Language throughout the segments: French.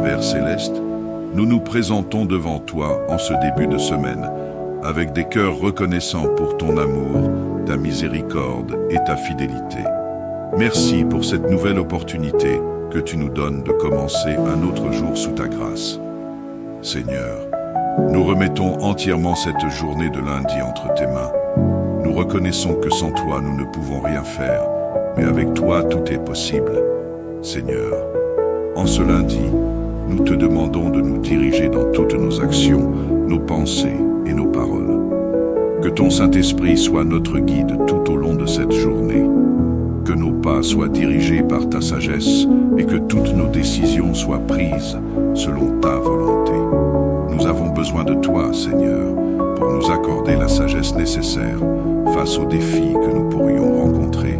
Père céleste, nous nous présentons devant toi en ce début de semaine, avec des cœurs reconnaissants pour ton amour, ta miséricorde et ta fidélité. Merci pour cette nouvelle opportunité que tu nous donnes de commencer un autre jour sous ta grâce. Seigneur, nous remettons entièrement cette journée de lundi entre tes mains. Nous reconnaissons que sans toi, nous ne pouvons rien faire, mais avec toi, tout est possible. Seigneur, en ce lundi, nous te demandons de nous diriger dans toutes nos actions, nos pensées et nos paroles. Que ton Saint-Esprit soit notre guide tout au long de cette journée. Que nos pas soient dirigés par ta sagesse et que toutes nos décisions soient prises selon ta volonté. Nous avons besoin de toi, Seigneur, pour nous accorder la sagesse nécessaire face aux défis que nous pourrions rencontrer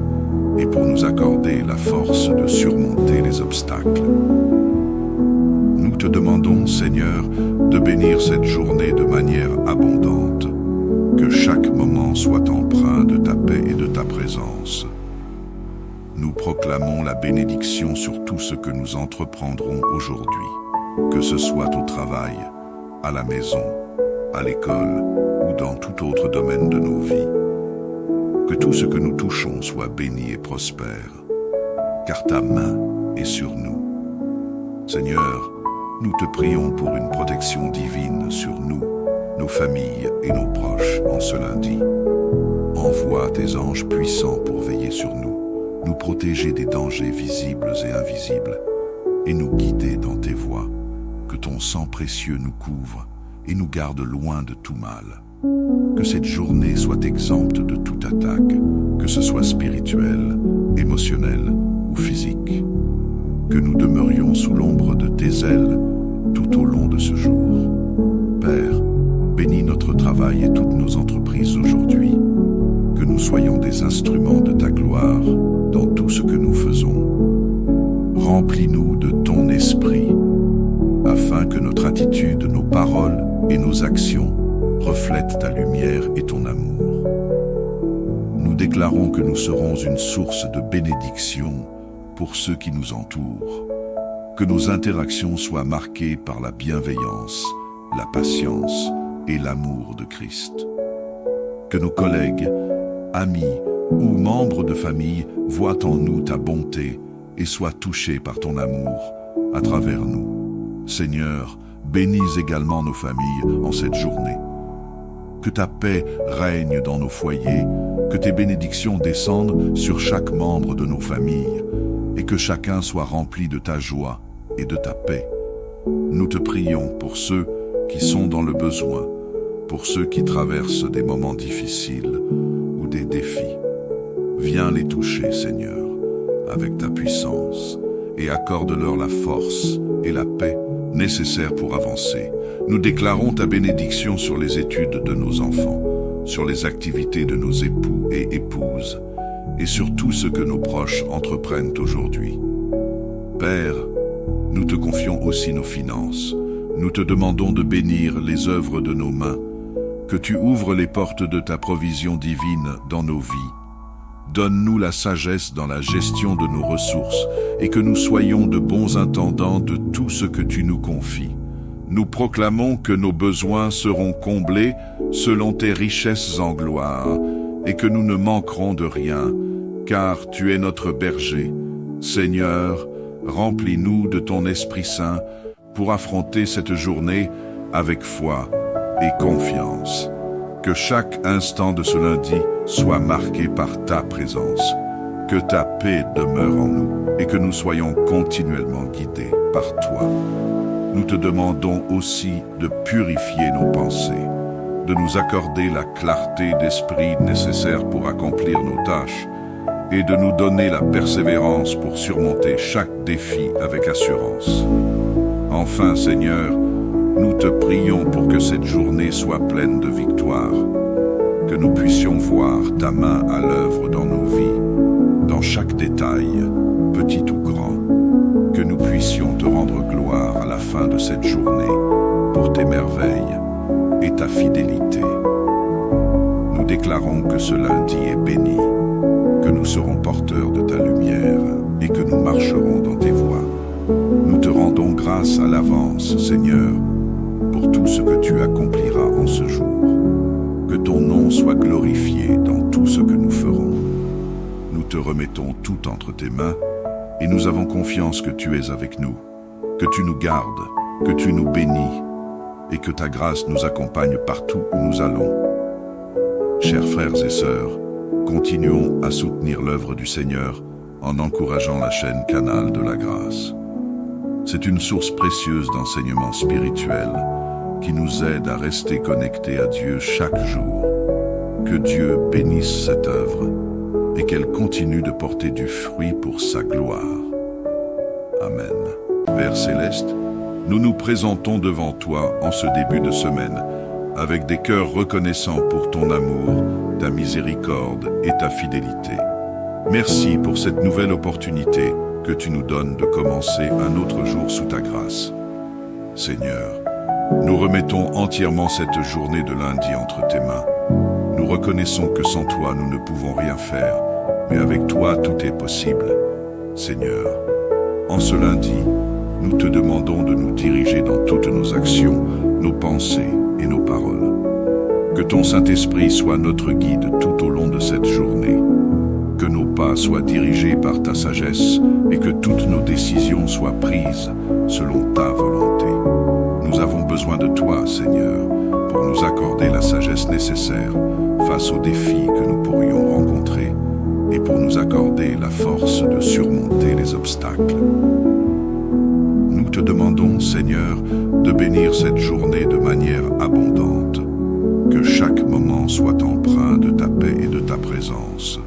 et pour nous accorder la force de surmonter les obstacles. Nous te demandons, Seigneur, de bénir cette journée de manière abondante, que chaque moment soit empreint de ta paix et de ta présence. Nous proclamons la bénédiction sur tout ce que nous entreprendrons aujourd'hui, que ce soit au travail, à la maison, à l'école ou dans tout autre domaine de nos vies. Que tout ce que nous touchons soit béni et prospère, car ta main est sur nous. Seigneur, nous te prions pour une protection divine sur nous, nos familles et nos proches en ce lundi. Envoie tes anges puissants pour veiller sur nous, nous protéger des dangers visibles et invisibles, et nous guider dans tes voies. Que ton sang précieux nous couvre et nous garde loin de tout mal. Que cette journée soit exempte de toute attaque, que ce soit spirituelle, émotionnelle ou physique. Que nous demeurions sous l'ombre de tes ailes tout au long de ce jour. Père, bénis notre travail et toutes nos entreprises aujourd'hui. Que nous soyons des instruments de ta gloire dans tout ce que nous faisons. Remplis-nous de ton esprit, afin que notre attitude, nos paroles et nos actions reflètent ta lumière et ton amour. Nous déclarons que nous serons une source de bénédiction pour ceux qui nous entourent. Que nos interactions soient marquées par la bienveillance, la patience et l'amour de Christ. Que nos collègues, amis ou membres de famille voient en nous ta bonté et soient touchés par ton amour à travers nous. Seigneur, bénis également nos familles en cette journée. Que ta paix règne dans nos foyers, que tes bénédictions descendent sur chaque membre de nos familles et que chacun soit rempli de ta joie et de ta paix. Nous te prions pour ceux qui sont dans le besoin, pour ceux qui traversent des moments difficiles ou des défis. Viens les toucher, Seigneur, avec ta puissance et accorde-leur la force et la paix nécessaires pour avancer. Nous déclarons ta bénédiction sur les études de nos enfants, sur les activités de nos époux et épouses, et sur tout ce que nos proches entreprennent aujourd'hui. Père, nous te confions aussi nos finances. Nous te demandons de bénir les œuvres de nos mains, que tu ouvres les portes de ta provision divine dans nos vies. Donne-nous la sagesse dans la gestion de nos ressources et que nous soyons de bons intendants de tout ce que tu nous confies. Nous proclamons que nos besoins seront comblés selon tes richesses en gloire et que nous ne manquerons de rien, car tu es notre berger. Seigneur, remplis-nous de ton Esprit Saint pour affronter cette journée avec foi et confiance. Que chaque instant de ce lundi soit marqué par ta présence, que ta paix demeure en nous et que nous soyons continuellement guidés par toi. Nous te demandons aussi de purifier nos pensées, de nous accorder la clarté d'esprit nécessaire pour accomplir nos tâches et de nous donner la persévérance pour surmonter chaque défi avec assurance. Enfin, Seigneur, nous te prions pour que cette journée soit pleine de victoire, que nous puissions voir ta main à l'œuvre dans nos vies, dans chaque détail, petit ou grand, que nous puissions te rendre gloire à la fin de cette journée pour tes merveilles et ta fidélité. Nous déclarons que ce lundi est béni, que nous serons porteurs de ta lumière et que nous marcherons dans tes voies. Nous te rendons rendons grâce à l'avance, Seigneur, pour tout ce que tu accompliras en ce jour. Que ton nom soit glorifié dans tout ce que nous ferons. Nous te remettons tout entre tes mains et nous avons confiance que tu es avec nous, que tu nous gardes, que tu nous bénis et que ta grâce nous accompagne partout où nous allons. Chers frères et sœurs, continuons à soutenir l'œuvre du Seigneur en encourageant la chaîne Canal de la Grâce. C'est une source précieuse d'enseignement spirituel qui nous aide à rester connectés à Dieu chaque jour. Que Dieu bénisse cette œuvre et qu'elle continue de porter du fruit pour sa gloire. Amen. Père céleste, nous nous présentons devant toi en ce début de semaine avec des cœurs reconnaissants pour ton amour, ta miséricorde et ta fidélité. Merci pour cette nouvelle opportunité que tu nous donnes de commencer un autre jour sous ta grâce. Seigneur, nous remettons entièrement cette journée de lundi entre tes mains. Nous reconnaissons que sans toi, nous ne pouvons rien faire, mais avec toi, tout est possible. Seigneur, en ce lundi, nous te demandons de nous diriger dans toutes nos actions, nos pensées et nos paroles. Que ton Saint-Esprit soit notre guide tout au long de cette journée. Que nos pas soient dirigés par ta sagesse et que toutes nos décisions soient prises selon ta volonté. Nous avons besoin de toi, Seigneur, pour nous accorder la sagesse nécessaire face aux défis que nous pourrions rencontrer et pour nous accorder la force de surmonter les obstacles. Nous te demandons, Seigneur, de bénir cette journée de manière abondante. Que chaque moment soit empreint de ta paix et de ta présence.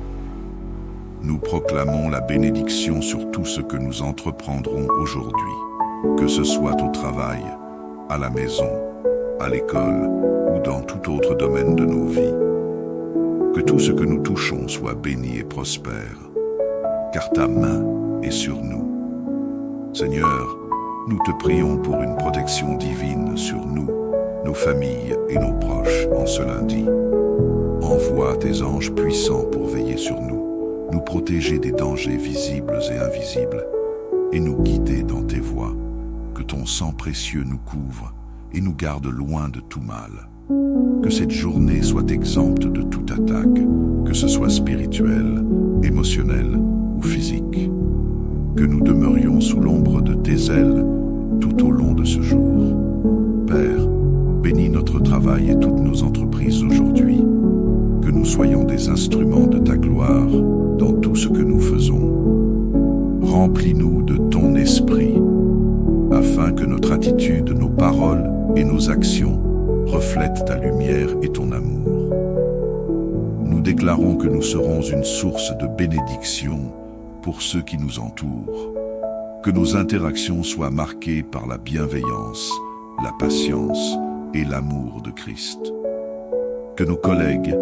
Nous proclamons la bénédiction sur tout ce que nous entreprendrons aujourd'hui, que ce soit au travail, à la maison, à l'école ou dans tout autre domaine de nos vies. Que tout ce que nous touchons soit béni et prospère, car ta main est sur nous. Seigneur, nous te prions pour une protection divine sur nous, nos familles et nos proches en ce lundi. Envoie tes anges puissants pour veiller sur nous, nous protéger des dangers visibles et invisibles, et nous guider dans tes voies. Que ton sang précieux nous couvre et nous garde loin de tout mal. Que cette journée soit exempte de toute attaque, que ce soit spirituelle, émotionnelle ou physique. Que nous demeurions sous l'ombre de tes ailes tout au long de ce jour. Père, bénis notre travail et toutes nos entreprises aujourd'hui. Que nous soyons des instruments de ta gloire dans tout ce que nous faisons. Remplis-nous de ton esprit, afin que notre attitude, nos paroles et nos actions reflètent ta lumière et ton amour. Nous déclarons que nous serons une source de bénédiction pour ceux qui nous entourent. Que nos interactions soient marquées par la bienveillance, la patience et l'amour de Christ. Que nos collègues,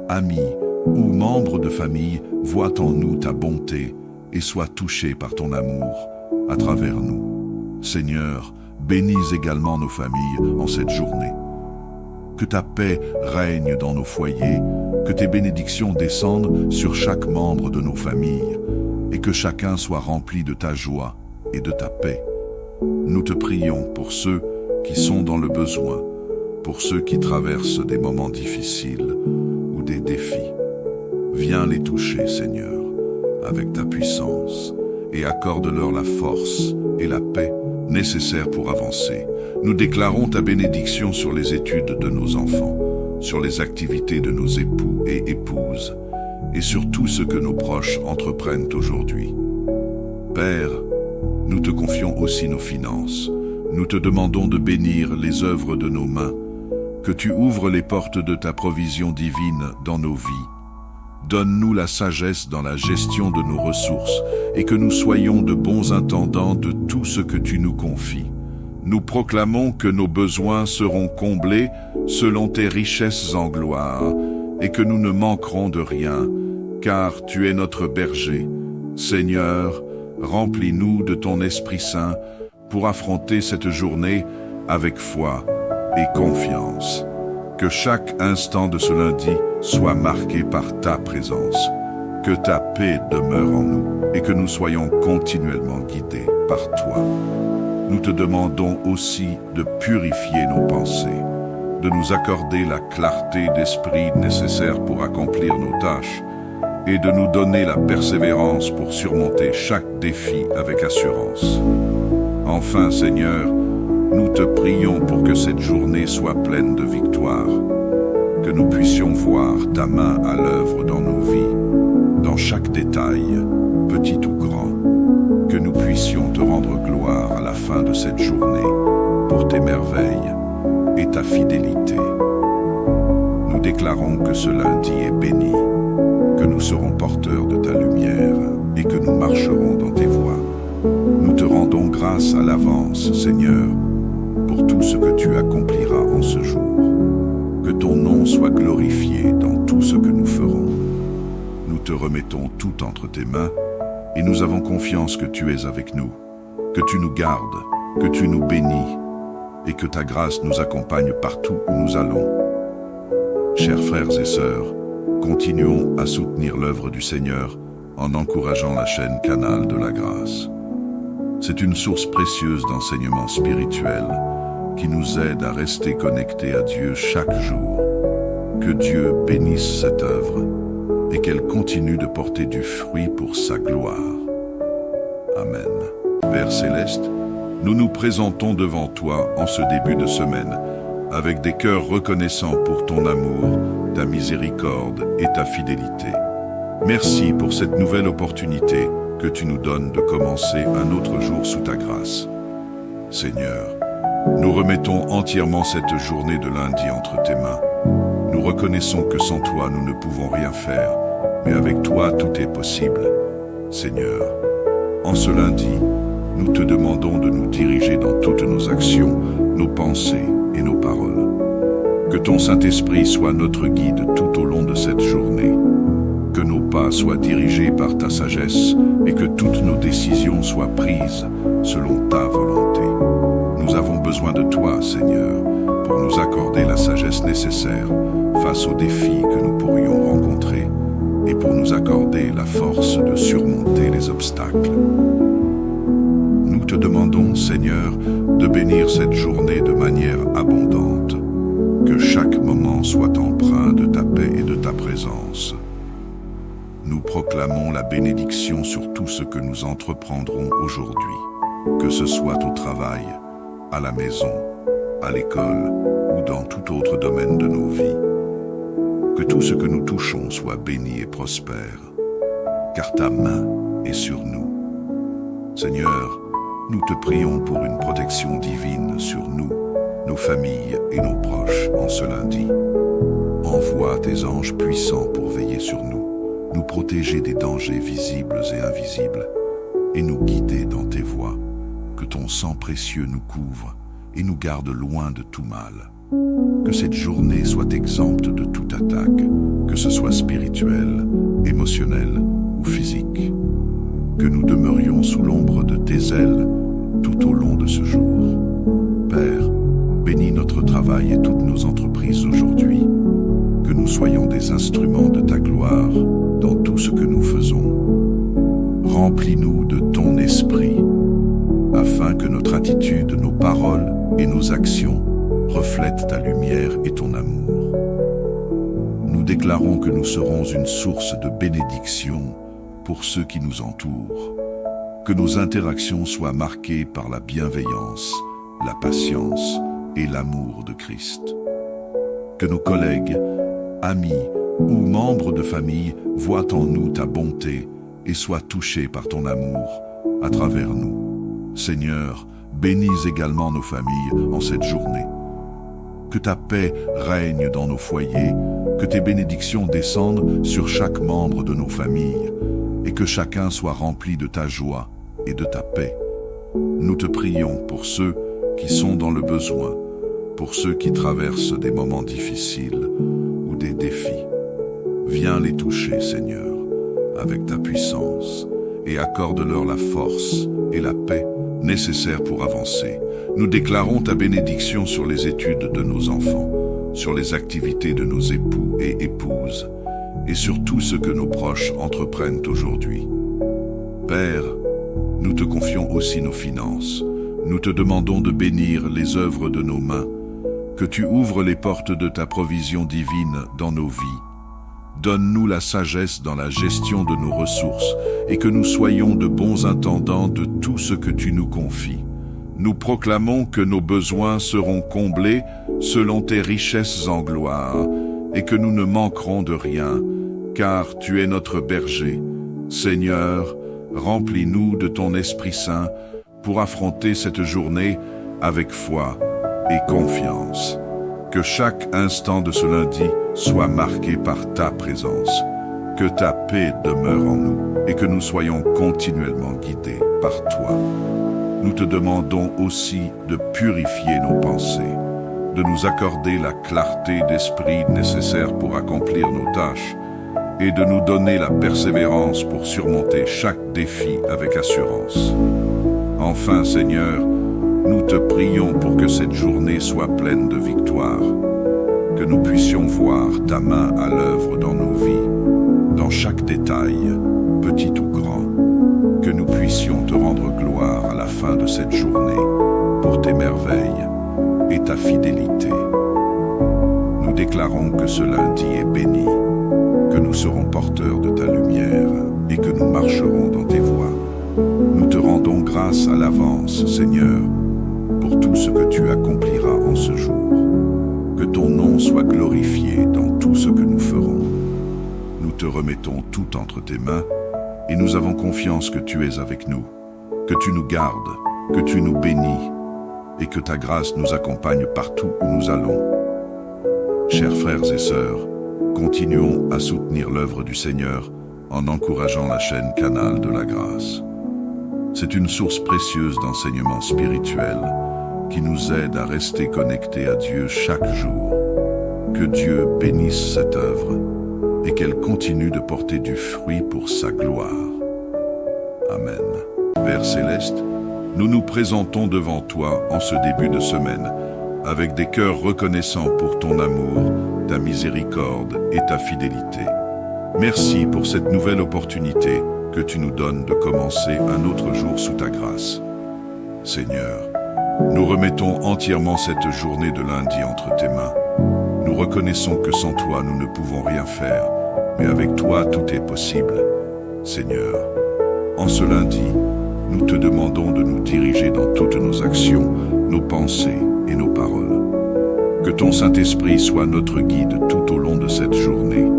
amis ou membres de famille voient en nous ta bonté et soient touchés par ton amour à travers nous. Seigneur, bénis également nos familles en cette journée. Que ta paix règne dans nos foyers, que tes bénédictions descendent sur chaque membre de nos familles et que chacun soit rempli de ta joie et de ta paix. Nous te prions pour ceux qui sont dans le besoin, pour ceux qui traversent des moments difficiles ou des défis. Viens les toucher, Seigneur, avec ta puissance et accorde-leur la force et la paix nécessaires pour avancer. Nous déclarons ta bénédiction sur les études de nos enfants, sur les activités de nos époux et épouses, et sur tout ce que nos proches entreprennent aujourd'hui. Père, nous te confions aussi nos finances. Nous te demandons de bénir les œuvres de nos mains, que tu ouvres les portes de ta provision divine dans nos vies. Donne-nous la sagesse dans la gestion de nos ressources et que nous soyons de bons intendants de tout ce que tu nous confies. Nous proclamons que nos besoins seront comblés selon tes richesses en gloire et que nous ne manquerons de rien, car tu es notre berger. Seigneur, remplis-nous de ton Esprit Saint pour affronter cette journée avec foi et confiance. Que chaque instant de ce lundi soit marqué par ta présence. Que ta paix demeure en nous et que nous soyons continuellement guidés par toi. nous te demandons aussi de purifier nos pensées, de nous accorder la clarté d'esprit nécessaire pour accomplir nos tâches et de nous donner la persévérance pour surmonter chaque défi avec assurance. Enfin, Seigneur, nous te prions pour que cette journée soit pleine de victoires, que nous puissions voir ta main à l'œuvre dans nos vies, dans chaque détail, petit ou grand, que nous puissions te rendre gloire à la fin de cette journée pour tes merveilles et ta fidélité. Nous déclarons que ce lundi est béni, que nous serons porteurs de ta lumière et que nous marcherons dans tes voies. Nous te rendons grâce à l'avance, Seigneur, pour tout ce que tu accompliras en ce jour. Que ton nom soit glorifié dans tout ce que nous ferons. Nous te remettons tout entre tes mains et nous avons confiance que tu es avec nous, que tu nous gardes, que tu nous bénis et que ta grâce nous accompagne partout où nous allons. Chers frères et sœurs, continuons à soutenir l'œuvre du Seigneur en encourageant la chaîne Canal de la Grâce. C'est une source précieuse d'enseignement spirituel qui nous aide à rester connectés à Dieu chaque jour. Que Dieu bénisse cette œuvre et qu'elle continue de porter du fruit pour sa gloire. Amen. Père Céleste, nous nous présentons devant toi en ce début de semaine avec des cœurs reconnaissants pour ton amour, ta miséricorde et ta fidélité. Merci pour cette nouvelle opportunité que tu nous donnes de commencer un autre jour sous ta grâce. Seigneur, nous remettons entièrement cette journée de lundi entre tes mains. Nous reconnaissons que sans toi, nous ne pouvons rien faire, mais avec toi, tout est possible. Seigneur, en ce lundi, nous te demandons de nous diriger dans toutes nos actions, nos pensées et nos paroles. Que ton Saint-Esprit soit notre guide tout au long de cette journée. Que nos pas soient dirigés par ta sagesse et que toutes nos décisions soient prises selon ta volonté. Nous avons besoin de toi, Seigneur, pour nous accorder la sagesse nécessaire face aux défis que nous pourrions rencontrer et pour nous accorder la force de surmonter les obstacles. Nous te demandons, Seigneur, de bénir cette journée de manière abondante, que chaque moment soit empreint de ta paix et de ta présence. Nous proclamons la bénédiction sur tout ce que nous entreprendrons aujourd'hui, que ce soit au travail, à la maison, à l'école ou dans tout autre domaine de nos vies. Que tout ce que nous touchons soit béni et prospère, car ta main est sur nous. Seigneur, nous te prions pour une protection divine sur nous, nos familles et nos proches en ce lundi. Envoie tes anges puissants pour veiller sur nous, nous protéger des dangers visibles et invisibles, et nous guider dans tes voies. Que ton sang précieux nous couvre et nous garde loin de tout mal. Que cette journée soit exempte de toute attaque, que ce soit spirituelle, émotionnelle ou physique. Que nous demeurions sous l'ombre de tes ailes tout au long de ce jour. Père, bénis notre travail et toutes nos entreprises aujourd'hui. Que nous soyons des instruments de ta gloire dans tout ce que nous faisons. Remplis-nous de ton esprit, afin que notre attitude, nos paroles et nos actions reflètent ta lumière et ton amour. Nous déclarons que nous serons une source de bénédiction pour ceux qui nous entourent, que nos interactions soient marquées par la bienveillance, la patience et l'amour de Christ. Que nos collègues, amis ou membres de famille voient en nous ta bonté et soient touchés par ton amour à travers nous. Seigneur, bénis également nos familles en cette journée. Que ta paix règne dans nos foyers, que tes bénédictions descendent sur chaque membre de nos familles et que chacun soit rempli de ta joie et de ta paix. Nous te prions pour ceux qui sont dans le besoin, pour ceux qui traversent des moments difficiles ou des défis. Viens les toucher, Seigneur, avec ta puissance et accorde-leur la force et la paix nécessaires pour avancer. Nous déclarons ta bénédiction sur les études de nos enfants, sur les activités de nos époux et épouses, et sur tout ce que nos proches entreprennent aujourd'hui. Père, nous te confions aussi nos finances, nous te demandons de bénir les œuvres de nos mains, que tu ouvres les portes de ta provision divine dans nos vies. Donne-nous la sagesse dans la gestion de nos ressources et que nous soyons de bons intendants de tout ce que tu nous confies. Nous proclamons que nos besoins seront comblés selon tes richesses en gloire et que nous ne manquerons de rien, car tu es notre berger. Seigneur, remplis-nous de ton Esprit Saint pour affronter cette journée avec foi et confiance. Que chaque instant de ce lundi soit marqué par ta présence, que ta paix demeure en nous et que nous soyons continuellement guidés par toi. Nous te demandons aussi de purifier nos pensées, de nous accorder la clarté d'esprit nécessaire pour accomplir nos tâches et de nous donner la persévérance pour surmonter chaque défi avec assurance. Enfin, Seigneur, nous te prions pour que cette journée soit pleine de victoire, que nous puissions voir ta main à l'œuvre dans nos vies, dans chaque détail, petit ou grand, que nous puissions te rendre gloire à la fin de cette journée pour tes merveilles et ta fidélité. Nous déclarons que ce lundi est béni, que nous serons porteurs de ta lumière et que nous marcherons dans tes voies. Nous te rendons grâce à l'avance, Seigneur, pour tout ce que tu accompliras en ce jour. Que ton nom soit glorifié dans tout ce que nous ferons. Nous te remettons tout entre tes mains et nous avons confiance que tu es avec nous, que tu nous gardes, que tu nous bénis et que ta grâce nous accompagne partout où nous allons. Chers frères et sœurs, continuons à soutenir l'œuvre du Seigneur en encourageant la chaîne Canal de la Grâce. C'est une source précieuse d'enseignement spirituel qui nous aide à rester connectés à Dieu chaque jour. Que Dieu bénisse cette œuvre et qu'elle continue de porter du fruit pour sa gloire. Amen. Père Céleste, nous nous présentons devant toi en ce début de semaine avec des cœurs reconnaissants pour ton amour, ta miséricorde et ta fidélité. Merci pour cette nouvelle opportunité que tu nous donnes de commencer un autre jour sous ta grâce. Seigneur, nous remettons entièrement cette journée de lundi entre tes mains. Nous reconnaissons que sans toi, nous ne pouvons rien faire, mais avec toi, tout est possible. Seigneur, en ce lundi, nous te demandons de nous diriger dans toutes nos actions, nos pensées et nos paroles. Que ton Saint-Esprit soit notre guide tout au long de cette journée.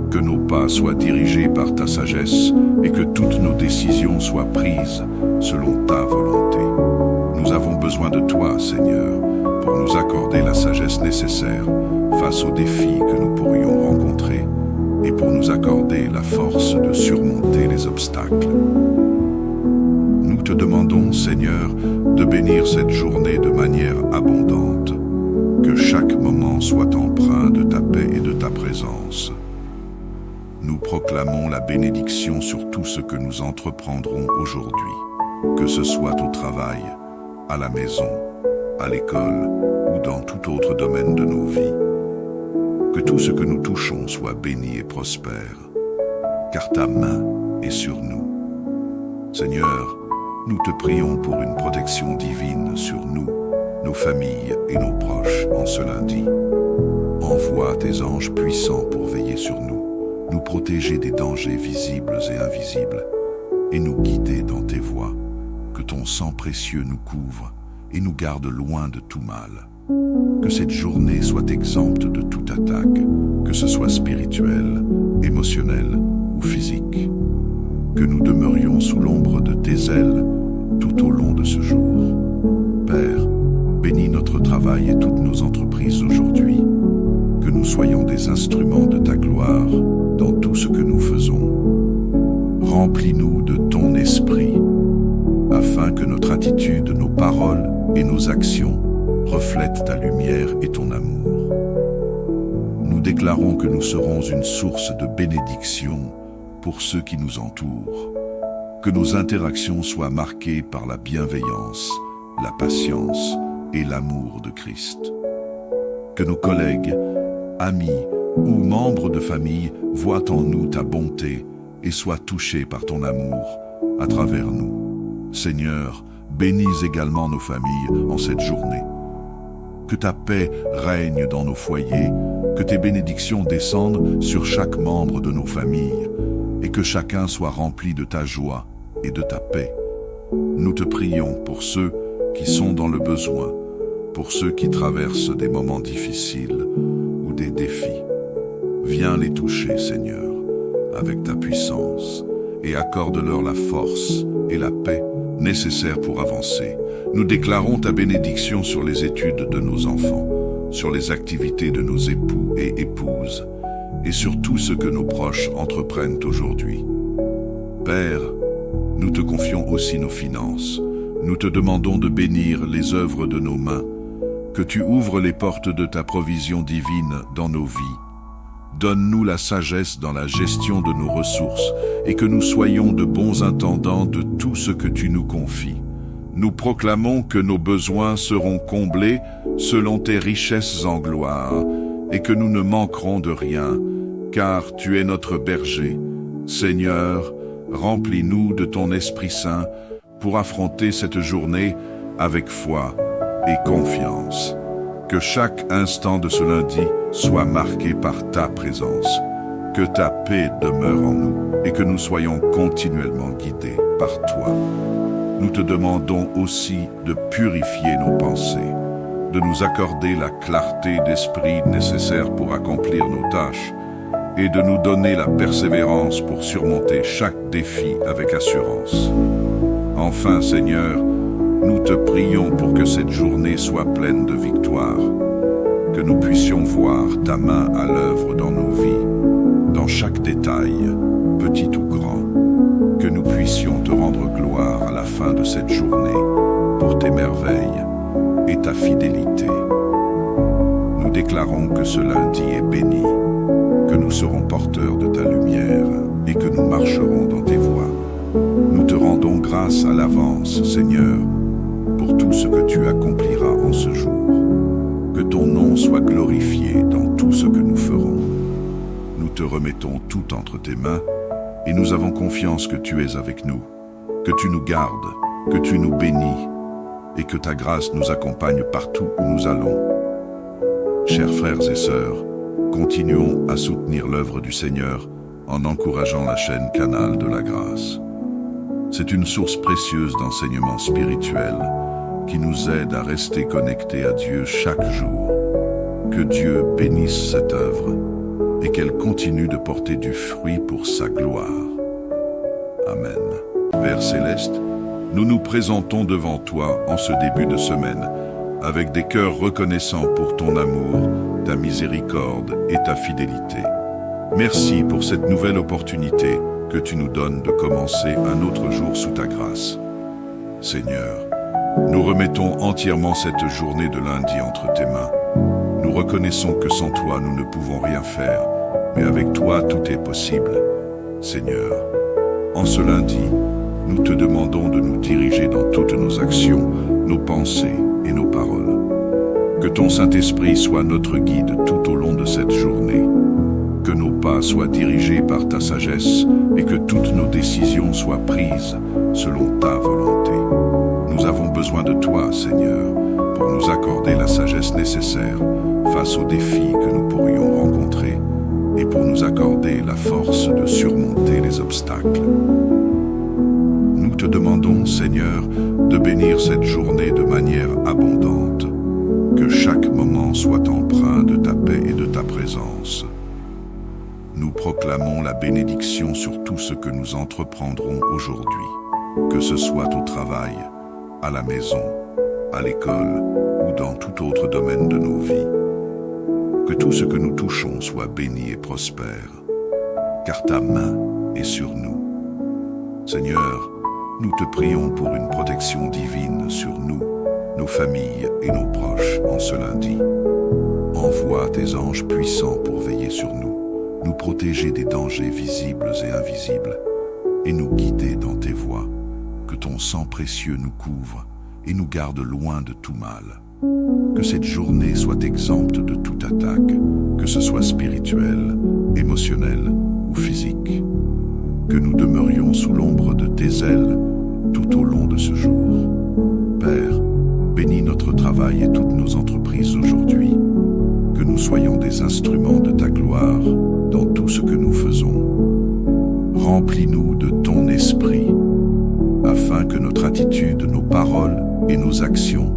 Que nos pas soient dirigés par ta sagesse et que toutes nos décisions soient prises selon ta volonté. Nous avons besoin de toi, Seigneur, pour nous accorder la sagesse nécessaire face aux défis que nous pourrions rencontrer et pour nous accorder la force de surmonter les obstacles. Nous te demandons, Seigneur, de bénir cette journée de manière abondante, que chaque moment soit empreint de ta paix et de ta présence. Nous proclamons la bénédiction sur tout ce que nous entreprendrons aujourd'hui, que ce soit au travail, à la maison, à l'école ou dans tout autre domaine de nos vies. Que tout ce que nous touchons soit béni et prospère, car ta main est sur nous. Seigneur, nous te prions pour une protection divine sur nous, nos familles et nos proches en ce lundi. Envoie tes anges puissants pour veiller sur nous, nous protéger des dangers visibles et invisibles, et nous guider dans tes voies. Que ton sang précieux nous couvre et nous garde loin de tout mal. Que cette journée soit exempte de toute attaque, que ce soit spirituelle, émotionnelle ou physique. Que nous demeurions sous l'ombre de tes ailes tout au long de ce jour. Père, bénis notre travail et toutes nos entreprises aujourd'hui. Que nous soyons des instruments de ta gloire dans tout ce que nous faisons. Remplis-nous de ton esprit, afin que notre attitude, nos paroles et nos actions reflètent ta lumière et ton amour. Nous déclarons que nous serons une source de bénédiction pour ceux qui nous entourent. Que nos interactions soient marquées par la bienveillance, la patience et l'amour de Christ. Que nos collègues, amis ou membres de famille voient en nous ta bonté et soient touchés par ton amour à travers nous. Seigneur, bénis également nos familles en cette journée. Que ta paix règne dans nos foyers, que tes bénédictions descendent sur chaque membre de nos familles, et que chacun soit rempli de ta joie et de ta paix. Nous te prions pour ceux qui sont dans le besoin, pour ceux qui traversent des moments difficiles ou des défis. Viens les toucher, Seigneur, avec ta puissance, et accorde-leur la force et la paix nécessaires pour avancer. Nous déclarons ta bénédiction sur les études de nos enfants, sur les activités de nos époux et épouses, et sur tout ce que nos proches entreprennent aujourd'hui. Père, nous te confions aussi nos finances. Nous te demandons de bénir les œuvres de nos mains, que tu ouvres les portes de ta provision divine dans nos vies. Donne-nous la sagesse dans la gestion de nos ressources et que nous soyons de bons intendants de tout ce que tu nous confies. Nous proclamons que nos besoins seront comblés selon tes richesses en gloire et que nous ne manquerons de rien, car tu es notre berger. Seigneur, remplis-nous de ton Esprit Saint pour affronter cette journée avec foi et confiance. Que chaque instant de ce lundi soit marqué par ta présence, que ta paix demeure en nous et que nous soyons continuellement guidés par toi. Nous te demandons aussi de purifier nos pensées, de nous accorder la clarté d'esprit nécessaire pour accomplir nos tâches et de nous donner la persévérance pour surmonter chaque défi avec assurance. Enfin, Seigneur, nous te prions pour que cette journée soit pleine de victoire, que nous puissions voir ta main à l'œuvre dans nos vies, dans chaque détail, petit ou grand, que nous puissions te rendre gloire à la fin de cette journée pour tes merveilles et ta fidélité. Nous déclarons que ce lundi est béni, que nous serons porteurs de ta lumière et que nous marcherons dans tes voies. Nous te rendons grâce à l'avance, Seigneur, pour tout ce que tu accompliras en ce jour. Que ton nom soit glorifié dans tout ce que nous ferons. Nous te remettons tout entre tes mains et nous avons confiance que tu es avec nous, que tu nous gardes, que tu nous bénis et que ta grâce nous accompagne partout où nous allons. Chers frères et sœurs, continuons à soutenir l'œuvre du Seigneur en encourageant la chaîne Canal de la Grâce. C'est une source précieuse d'enseignement spirituel qui nous aide à rester connectés à Dieu chaque jour. Que Dieu bénisse cette œuvre et qu'elle continue de porter du fruit pour sa gloire. Amen. Père céleste, nous nous présentons devant toi en ce début de semaine avec des cœurs reconnaissants pour ton amour, ta miséricorde et ta fidélité. Merci pour cette nouvelle opportunité que tu nous donnes de commencer un autre jour sous ta grâce. Seigneur, nous remettons entièrement cette journée de lundi entre tes mains. Nous reconnaissons que sans toi, nous ne pouvons rien faire, mais avec toi, tout est possible. Seigneur, en ce lundi, nous te demandons de nous diriger dans toutes nos actions, nos pensées et nos paroles. Que ton Saint-Esprit soit notre guide tout au long de cette journée. Que nos pas soient dirigés par ta sagesse et que toutes nos décisions soient prises selon ta volonté. Nous avons besoin de toi, Seigneur, pour nous accorder la sagesse nécessaire face aux défis que nous pourrions rencontrer et pour nous accorder la force de surmonter les obstacles. Nous te demandons, Seigneur, de bénir cette journée de manière abondante, que chaque moment soit empreint de ta paix et de ta présence. Nous proclamons la bénédiction sur tout ce que nous entreprendrons aujourd'hui, que ce soit au travail, à la maison, à l'école ou dans tout autre domaine de nos vies. Que tout ce que nous touchons soit béni et prospère, car ta main est sur nous. Seigneur, nous te prions pour une protection divine sur nous, nos familles et nos proches en ce lundi. Envoie tes anges puissants pour veiller sur nous, nous protéger des dangers visibles et invisibles, et nous guider dans tes voies. Que ton sang précieux nous couvre et nous garde loin de tout mal. Que cette journée soit exempte de toute attaque, que ce soit spirituelle, émotionnelle ou physique. Que nous demeurions sous l'ombre de tes ailes tout au long de ce jour. bénis notre travail et toutes nos entreprises aujourd'hui. Que nous soyons des instruments de ta gloire dans tout ce que nous faisons. Remplis-nous de ton esprit, afin que notre attitude, nos paroles et nos actions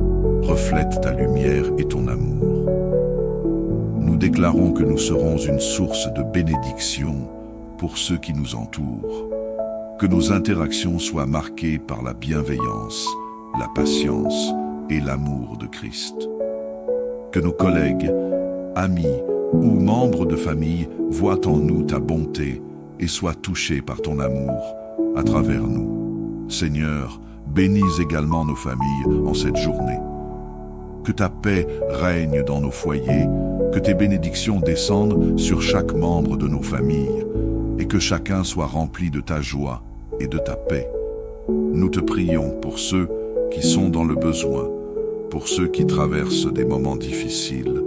reflètent ta lumière et ton amour. Nous déclarons que nous serons une source de bénédiction pour ceux qui nous entourent. Que nos interactions soient marquées par la bienveillance, la patience et l'amour de Christ. Que nos collègues, amis ou membres de famille voient en nous ta bonté et soient touchés par ton amour à travers nous. Seigneur, bénis également nos familles en cette journée. Que ta paix règne dans nos foyers, que tes bénédictions descendent sur chaque membre de nos familles et que chacun soit rempli de ta joie et de ta paix. Nous te prions pour ceux qui sont dans le besoin, pour ceux qui traversent des moments difficiles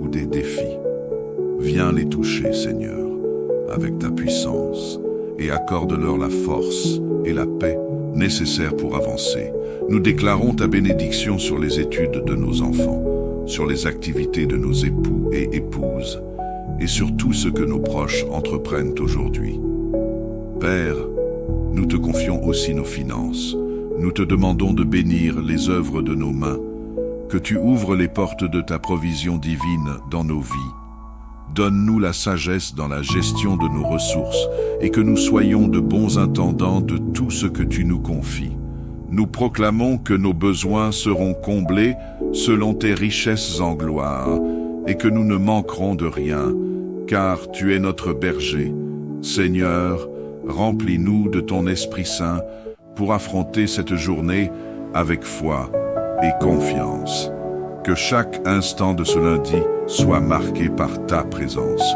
ou des défis. Viens les toucher, Seigneur, avec ta puissance et accorde-leur la force et la paix nécessaires pour avancer. Nous déclarons ta bénédiction sur les études de nos enfants, sur les activités de nos époux et épouses, et sur tout ce que nos proches entreprennent aujourd'hui. Père, nous te confions aussi nos finances. Nous te demandons de bénir les œuvres de nos mains, que tu ouvres les portes de ta provision divine dans nos vies. Donne-nous la sagesse dans la gestion de nos ressources et que nous soyons de bons intendants de tout ce que tu nous confies. Nous proclamons que nos besoins seront comblés selon tes richesses en gloire et que nous ne manquerons de rien, car tu es notre berger. Seigneur, remplis-nous de ton Esprit Saint pour affronter cette journée avec foi et confiance. Que chaque instant de ce lundi soit marqué par ta présence,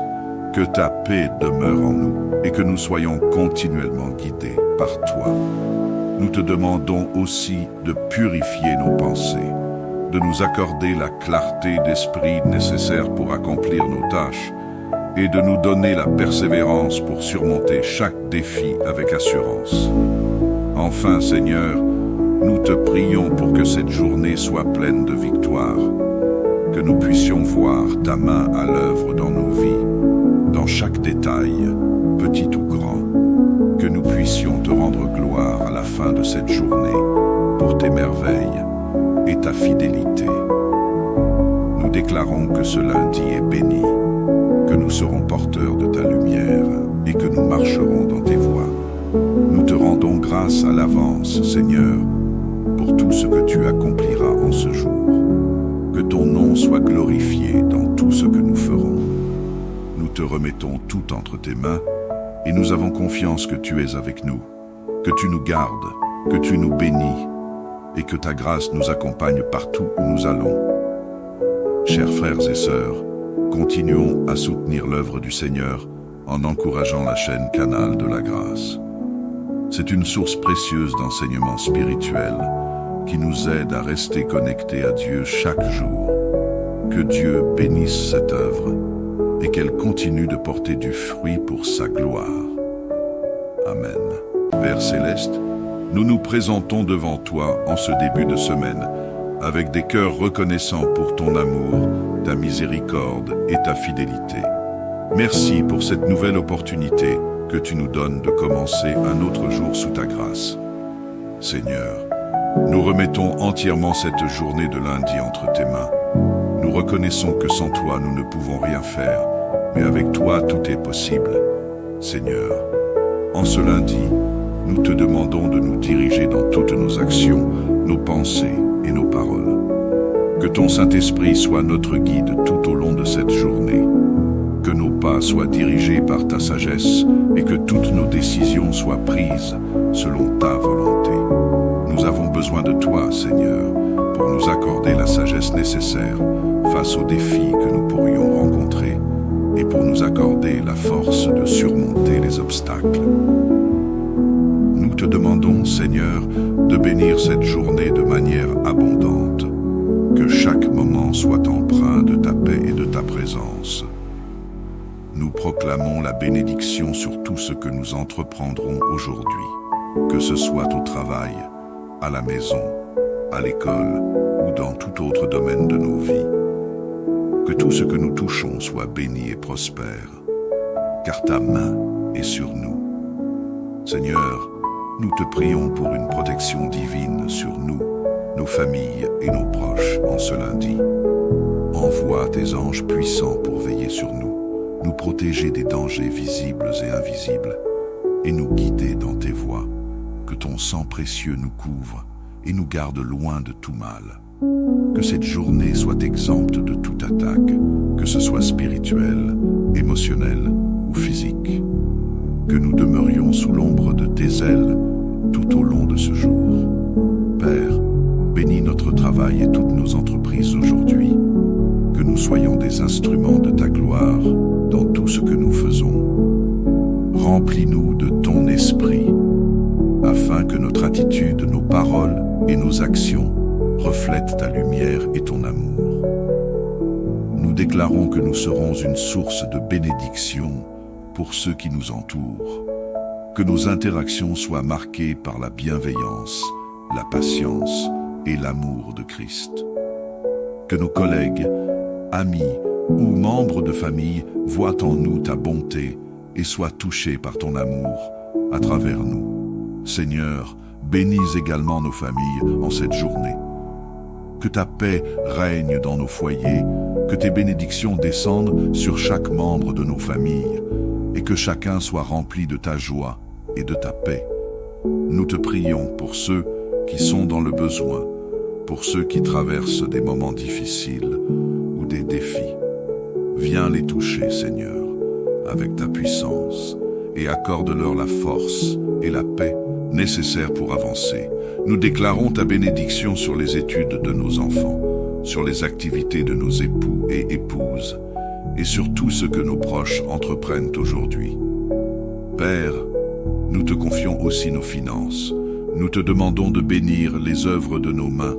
que ta paix demeure en nous et que nous soyons continuellement guidés par toi. Nous te demandons aussi de purifier nos pensées, de nous accorder la clarté d'esprit nécessaire pour accomplir nos tâches et de nous donner la persévérance pour surmonter chaque défi avec assurance. Enfin, Seigneur, nous te prions pour que cette journée soit pleine de victoire, que nous puissions voir ta main à l'œuvre dans nos vies, dans chaque détail, petit ou grand, que nous puissions te rendre gloire à la fin de cette journée pour tes merveilles et ta fidélité. Nous déclarons que ce lundi est béni, que nous serons porteurs de ta lumière et que nous marcherons dans tes voies. Nous te rendons grâce à l'avance, Seigneur, pour tout ce que tu accompliras en ce jour. Que ton nom soit glorifié dans tout ce que nous ferons. Nous te remettons tout entre tes mains et nous avons confiance que tu es avec nous, que tu nous gardes, que tu nous bénis et que ta grâce nous accompagne partout où nous allons. Chers frères et sœurs, continuons à soutenir l'œuvre du Seigneur en encourageant la chaîne Canal de la Grâce. C'est une source précieuse d'enseignement spirituel qui nous aide à rester connectés à Dieu chaque jour. Que Dieu bénisse cette œuvre et qu'elle continue de porter du fruit pour sa gloire. Amen. Père Céleste, nous nous présentons devant toi en ce début de semaine avec des cœurs reconnaissants pour ton amour, ta miséricorde et ta fidélité. Merci pour cette nouvelle opportunité que tu nous donnes de commencer un autre jour sous ta grâce. Seigneur, nous remettons entièrement cette journée de lundi entre tes mains. Nous reconnaissons que sans toi, nous ne pouvons rien faire, mais avec toi, tout est possible. Seigneur, en ce lundi, nous te demandons de nous diriger dans toutes nos actions, nos pensées et nos paroles. Que ton Saint-Esprit soit notre guide tout au long de cette journée. Que nos pas soient dirigés par ta sagesse et que toutes nos décisions soient prises selon ta volonté. Nous avons besoin de toi, Seigneur, pour nous accorder la sagesse nécessaire face aux défis que nous pourrions rencontrer et pour nous accorder la force de surmonter les obstacles. Nous te demandons, Seigneur, de bénir cette journée de manière abondante, que chaque moment soit empreint de ta paix et de ta présence. Nous proclamons la bénédiction sur tout ce que nous entreprendrons aujourd'hui, que ce soit au travail, à la maison, à l'école ou dans tout autre domaine de nos vies. Que tout ce que nous touchons soit béni et prospère, car ta main est sur nous. Seigneur, nous te prions pour une protection divine sur nous, nos familles et nos proches en ce lundi. Envoie tes anges puissants pour veiller sur nous, nous protéger des dangers visibles et invisibles, et nous guider dans tes voies. Que ton sang précieux nous couvre et nous garde loin de tout mal. Que cette journée soit exempte de toute attaque, que ce soit spirituelle, émotionnelle ou physique. Que nous demeurions sous l'ombre de tes ailes tout au long de ce jour. Père, bénis notre travail et toutes nos entreprises aujourd'hui. Que nous soyons des instruments de ta gloire dans tout ce que nous faisons. Remplis-nous de ton esprit, afin que notre attitude, nos paroles et nos actions reflètent ta lumière et ton amour. Nous déclarons que nous serons une source de bénédiction pour ceux qui nous entourent. Que nos interactions soient marquées par la bienveillance, la patience et l'amour de Christ. Que nos collègues, amis ou membres de famille voient en nous ta bonté et soient touchés par ton amour à travers nous. Seigneur, bénis également nos familles en cette journée. Que ta paix règne dans nos foyers, que tes bénédictions descendent sur chaque membre de nos familles et que chacun soit rempli de ta joie et de ta paix. Nous te prions pour ceux qui sont dans le besoin, pour ceux qui traversent des moments difficiles ou des défis. Viens les toucher, Seigneur, avec ta puissance et accorde-leur la force et la paix nécessaires pour avancer. Nous déclarons ta bénédiction sur les études de nos enfants, sur les activités de nos époux et épouses, et sur tout ce que nos proches entreprennent aujourd'hui. Père, nous te confions aussi nos finances. Nous te demandons de bénir les œuvres de nos mains,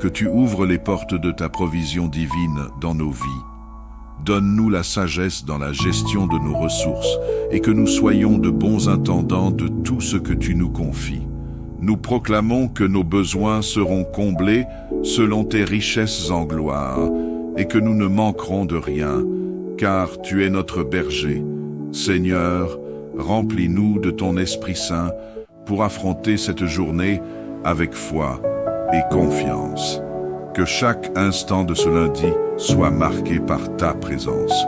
que tu ouvres les portes de ta provision divine dans nos vies. Donne-nous la sagesse dans la gestion de nos ressources et que nous soyons de bons intendants de tout ce que tu nous confies. Nous proclamons que nos besoins seront comblés selon tes richesses en gloire et que nous ne manquerons de rien, car tu es notre berger. Seigneur, remplis-nous de ton Esprit Saint pour affronter cette journée avec foi et confiance. Que chaque instant de ce lundi soit marqué par ta présence,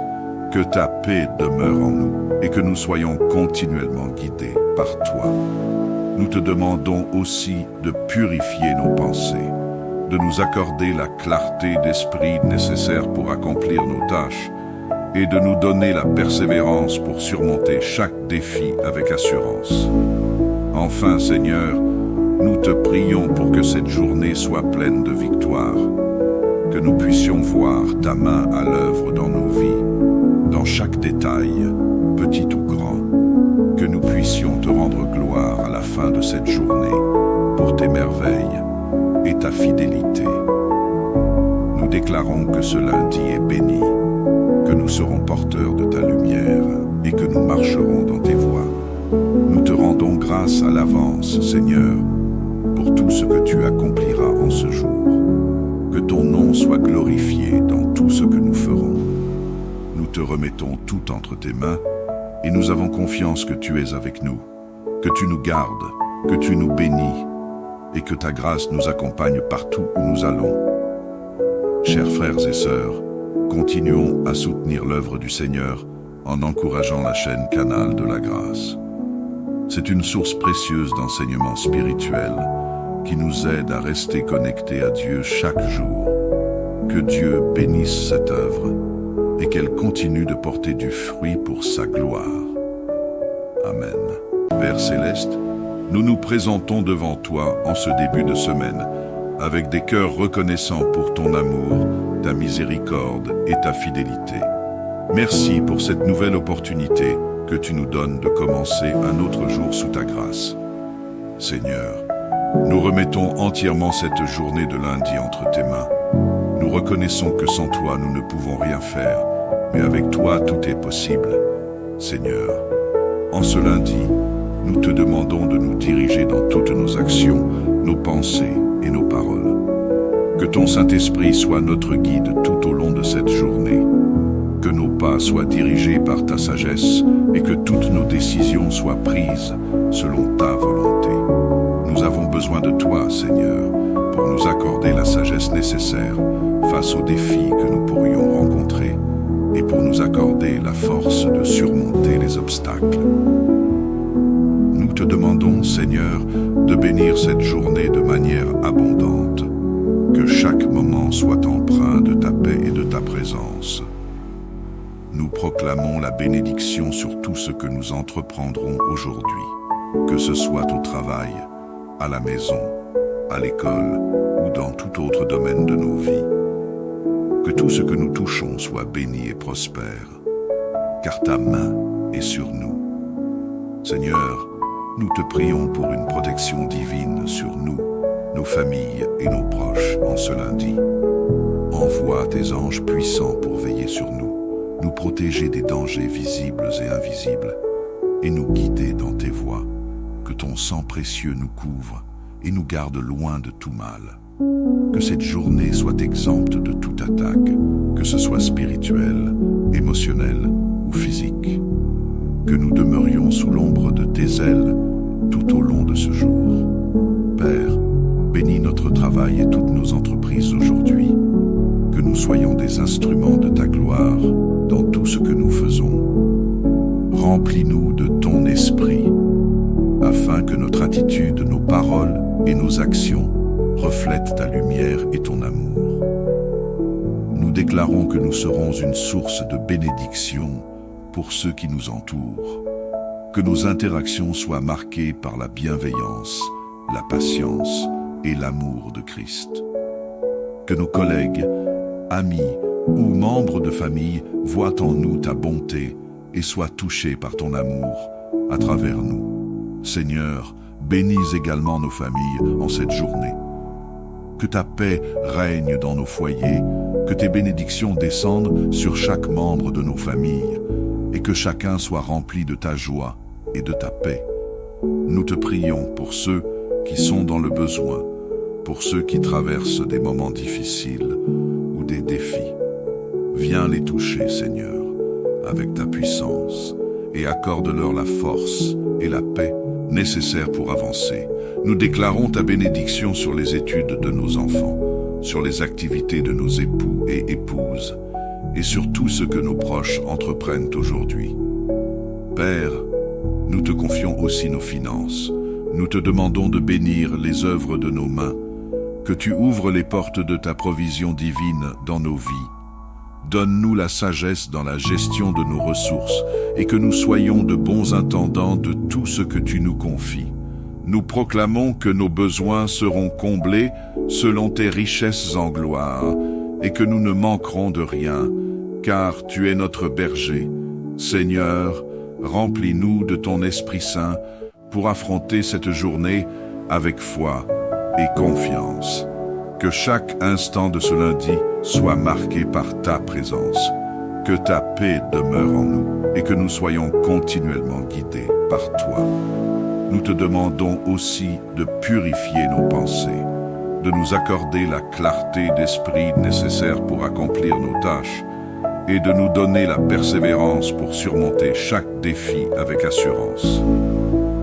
que ta paix demeure en nous et que nous soyons continuellement guidés par toi. Nous te demandons aussi de purifier nos pensées, de nous accorder la clarté d'esprit nécessaire pour accomplir nos tâches et de nous donner la persévérance pour surmonter chaque défi avec assurance. Enfin, Seigneur, nous te prions pour que cette journée soit pleine de victoire, que nous puissions voir ta main à l'œuvre dans nos vies, dans chaque détail, petit ou grand, que nous puissions te rendre gloire à la fin de cette journée pour tes merveilles et ta fidélité. Nous déclarons que ce lundi est béni, que nous serons porteurs de ta lumière et que nous marcherons dans tes voies. Nous te rendons grâce à l'avance, Seigneur, pour tout ce que tu accompliras en ce jour. Que ton nom soit glorifié dans tout ce que nous ferons. Nous te remettons tout entre tes mains et nous avons confiance que tu es avec nous, que tu nous gardes, que tu nous bénis et que ta grâce nous accompagne partout où nous allons. Chers frères et sœurs, continuons à soutenir l'œuvre du Seigneur en encourageant la chaîne Canal de la Grâce. C'est une source précieuse d'enseignement spirituel qui nous aide à rester connectés à Dieu chaque jour. Que Dieu bénisse cette œuvre et qu'elle continue de porter du fruit pour sa gloire. Amen. Père Céleste, nous nous présentons devant toi en ce début de semaine avec des cœurs reconnaissants pour ton amour, ta miséricorde et ta fidélité. Merci pour cette nouvelle opportunité que tu nous donnes de commencer un autre jour sous ta grâce. Seigneur, nous remettons entièrement cette journée de lundi entre tes mains. Nous reconnaissons que sans toi, nous ne pouvons rien faire, mais avec toi, tout est possible. Seigneur, en ce lundi, nous te demandons de nous diriger dans toutes nos actions, nos pensées et nos paroles. Que ton Saint-Esprit soit notre guide tout au long de cette journée. Que nos pas soient dirigés par ta sagesse et que toutes nos décisions soient prises selon ta volonté. Nous avons besoin de toi, Seigneur, pour nous accorder la sagesse nécessaire face aux défis que nous pourrions rencontrer et pour nous accorder la force de surmonter les obstacles. Nous te demandons, Seigneur, de bénir cette journée de manière abondante, que chaque moment soit empreint de ta paix et de ta présence. Nous proclamons la bénédiction sur tout ce que nous entreprendrons aujourd'hui, que ce soit au travail, à la maison, à l'école ou dans tout autre domaine de nos vies. Que tout ce que nous touchons soit béni et prospère, car ta main est sur nous. Seigneur, nous te prions pour une protection divine sur nous, nos familles et nos proches en ce lundi. Envoie tes anges puissants pour veiller sur nous, nous protéger des dangers visibles et invisibles, et nous guider dans tes voies. Que ton sang précieux nous couvre et nous garde loin de tout mal. Que cette journée soit exempte de toute attaque, que ce soit spirituelle, émotionnelle ou physique. Que nous demeurions sous l'ombre de tes ailes tout au long de ce jour. Père, bénis notre travail et toutes nos entreprises aujourd'hui. Que nous soyons des instruments de ta gloire dans tout ce que nous faisons. Remplis-nous de ton esprit, afin que notre attitude, nos paroles et nos actions reflètent ta lumière et ton amour. Nous déclarons que nous serons une source de bénédiction pour ceux qui nous entourent. Que nos interactions soient marquées par la bienveillance, la patience et l'amour de Christ. Que nos collègues, amis ou membres de famille voient en nous ta bonté et soient touchés par ton amour à travers nous. Seigneur, bénis également nos familles en cette journée. Que ta paix règne dans nos foyers, que tes bénédictions descendent sur chaque membre de nos familles et que chacun soit rempli de ta joie et de ta paix. Nous te prions pour ceux qui sont dans le besoin, pour ceux qui traversent des moments difficiles ou des défis. Viens les toucher, Seigneur, avec ta puissance et accorde-leur la force et la paix nécessaires pour avancer. Nous déclarons ta bénédiction sur les études de nos enfants, sur les activités de nos époux et épouses, et sur tout ce que nos proches entreprennent aujourd'hui. Père, nous te confions aussi nos finances. Nous te demandons de bénir les œuvres de nos mains, que tu ouvres les portes de ta provision divine dans nos vies. Donne-nous la sagesse dans la gestion de nos ressources et que nous soyons de bons intendants de tout ce que tu nous confies. Nous proclamons que nos besoins seront comblés selon tes richesses en gloire et que nous ne manquerons de rien, car tu es notre berger. Seigneur, remplis-nous de ton Esprit Saint pour affronter cette journée avec foi et confiance. Que chaque instant de ce lundi soit marqué par ta présence, que ta paix demeure en nous et que nous soyons continuellement guidés par toi. Nous te demandons aussi de purifier nos pensées, de nous accorder la clarté d'esprit nécessaire pour accomplir nos tâches et de nous donner la persévérance pour surmonter chaque défi avec assurance.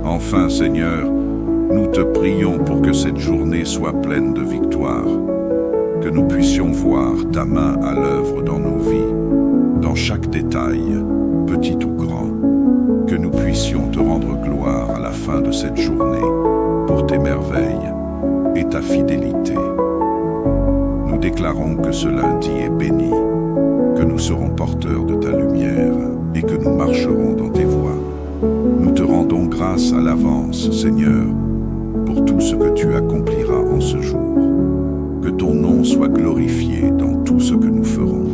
Enfin, Seigneur, nous te prions pour que cette journée soit pleine de victoire, que nous puissions voir ta main à l'œuvre dans nos vies, dans chaque détail, petit ou grand, que nous puissions te rendre gloire à la fin de cette journée pour tes merveilles et ta fidélité. Nous déclarons que ce lundi est béni, que nous serons porteurs de ta lumière et que nous marcherons dans tes voies. Nous te rendons grâce à l'avance, Seigneur, pour tout ce que tu accompliras en ce jour. Que ton nom soit glorifié dans tout ce que nous ferons.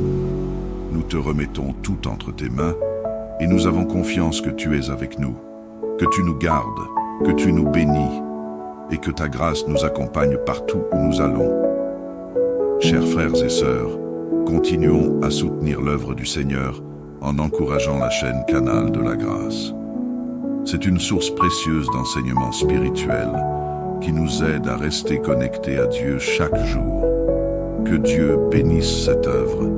Nous te remettons tout entre tes mains et nous avons confiance que tu es avec nous, que tu nous gardes, que tu nous bénis et que ta grâce nous accompagne partout où nous allons. Chers frères et sœurs, continuons à soutenir l'œuvre du Seigneur en encourageant la chaîne Canal de la Grâce. C'est une source précieuse d'enseignement spirituel qui nous aide à rester connectés à Dieu chaque jour. que Dieu bénisse cette œuvre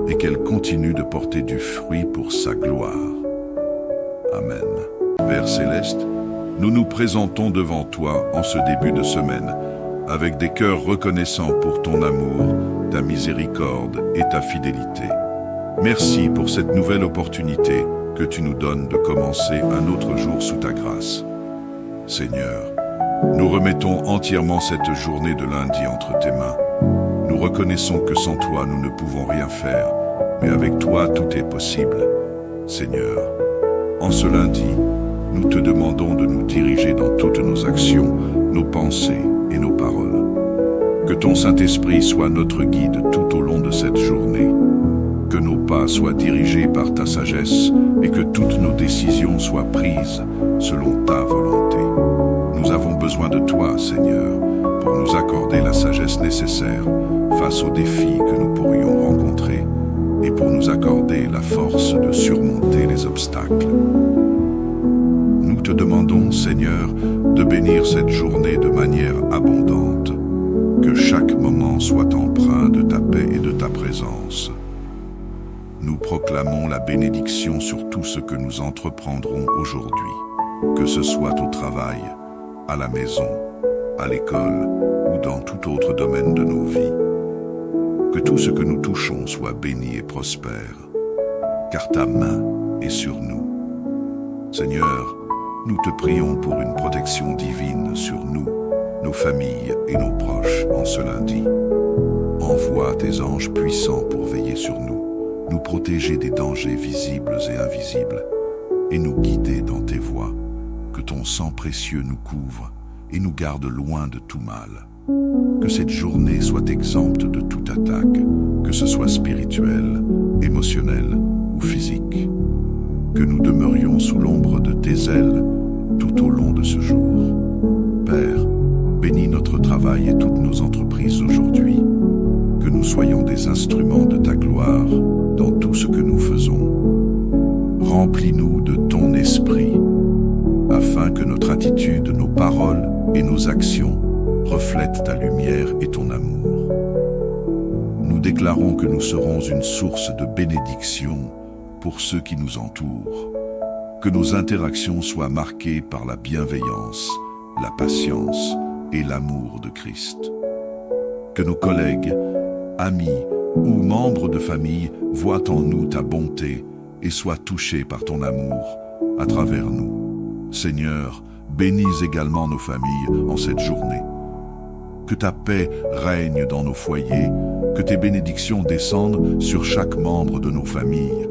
et qu'elle continue de porter du fruit pour sa gloire. Amen. Père céleste, nous nous présentons devant toi en ce début de semaine avec des cœurs reconnaissants pour ton amour, ta miséricorde et ta fidélité. Merci pour cette nouvelle opportunité que tu nous donnes de commencer un autre jour sous ta grâce. Seigneur, nous remettons entièrement cette journée de lundi entre tes mains. Nous reconnaissons que sans toi, nous ne pouvons rien faire, mais avec toi, tout est possible. Seigneur, en ce lundi, nous te demandons de nous diriger dans toutes nos actions, nos pensées et nos paroles. Que ton Saint-Esprit soit notre guide tout au long de cette journée. Que nos pas soient dirigés par ta sagesse et que toutes nos décisions soient prises selon ta volonté. Nous avons besoin de toi, Seigneur, pour nous accorder la sagesse nécessaire face aux défis que nous pourrions rencontrer et pour nous accorder la force de surmonter les obstacles. Nous te demandons, Seigneur, de bénir cette journée de manière abondante, que chaque moment soit empreint de ta paix et de ta présence. Nous proclamons la bénédiction sur tout ce que nous entreprendrons aujourd'hui, que ce soit au travail, à la maison, à l'école ou dans tout autre domaine de nos vies. Que tout ce que nous touchons soit béni et prospère, car ta main est sur nous. Seigneur, nous te prions pour une protection divine sur nous, nos familles et nos proches en ce lundi. Envoie tes anges puissants pour veiller sur nous, nous protéger des dangers visibles et invisibles, et nous guider dans tes voies. Que ton sang précieux nous couvre et nous garde loin de tout mal. Que cette journée soit exempte de toute attaque, que ce soit spirituelle, émotionnelle ou physique. Que nous demeurions sous l'ombre de tes ailes tout au long de ce jour. Père, bénis notre travail et toutes nos entreprises aujourd'hui. Que nous soyons des instruments de ta gloire dans tout ce que nous faisons. Remplis-nous de ton esprit, afin que notre attitude, nos paroles et nos actions reflètent ta lumière et ton amour. Nous déclarons que nous serons une source de bénédiction pour ceux qui nous entourent. Que nos interactions soient marquées par la bienveillance, la patience et l'amour de Christ. Que nos collègues, amis ou membres de famille voient en nous ta bonté et soient touchés par ton amour à travers nous. Seigneur, bénis également nos familles en cette journée. Que ta paix règne dans nos foyers, que tes bénédictions descendent sur chaque membre de nos familles,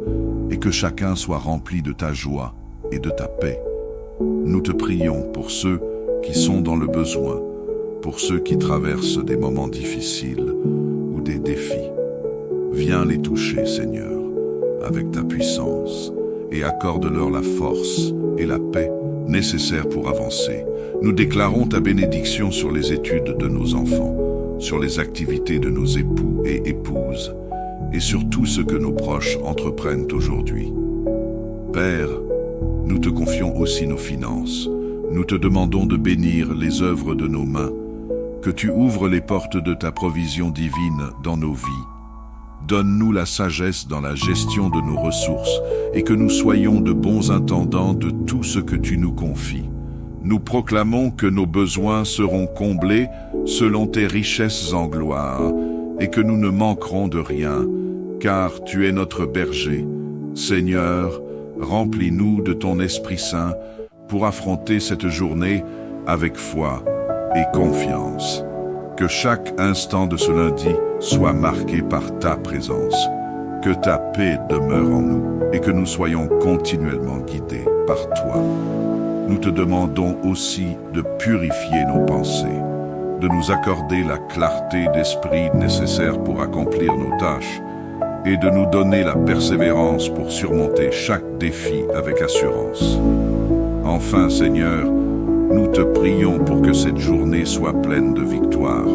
et que chacun soit rempli de ta joie et de ta paix. Nous te prions pour ceux qui sont dans le besoin, pour ceux qui traversent des moments difficiles ou des défis. Viens les toucher, Seigneur, avec ta puissance, et accorde-leur la force et la paix nécessaires pour avancer. Nous déclarons ta bénédiction sur les études de nos enfants, sur les activités de nos époux et épouses, et sur tout ce que nos proches entreprennent aujourd'hui. Père, nous te confions aussi nos finances. Nous te demandons de bénir les œuvres de nos mains, que tu ouvres les portes de ta provision divine dans nos vies. Donne-nous la sagesse dans la gestion de nos ressources et que nous soyons de bons intendants de tout ce que tu nous confies. Nous proclamons que nos besoins seront comblés selon tes richesses en gloire et que nous ne manquerons de rien, car tu es notre berger. Seigneur, remplis-nous de ton Esprit Saint pour affronter cette journée avec foi et confiance. Que chaque instant de ce lundi soit marqué par ta présence, que ta paix demeure en nous et que nous soyons continuellement guidés par toi. Nous te demandons aussi de purifier nos pensées, de nous accorder la clarté d'esprit nécessaire pour accomplir nos tâches et de nous donner la persévérance pour surmonter chaque défi avec assurance. Enfin, Seigneur, nous te prions pour que cette journée soit pleine de victoire,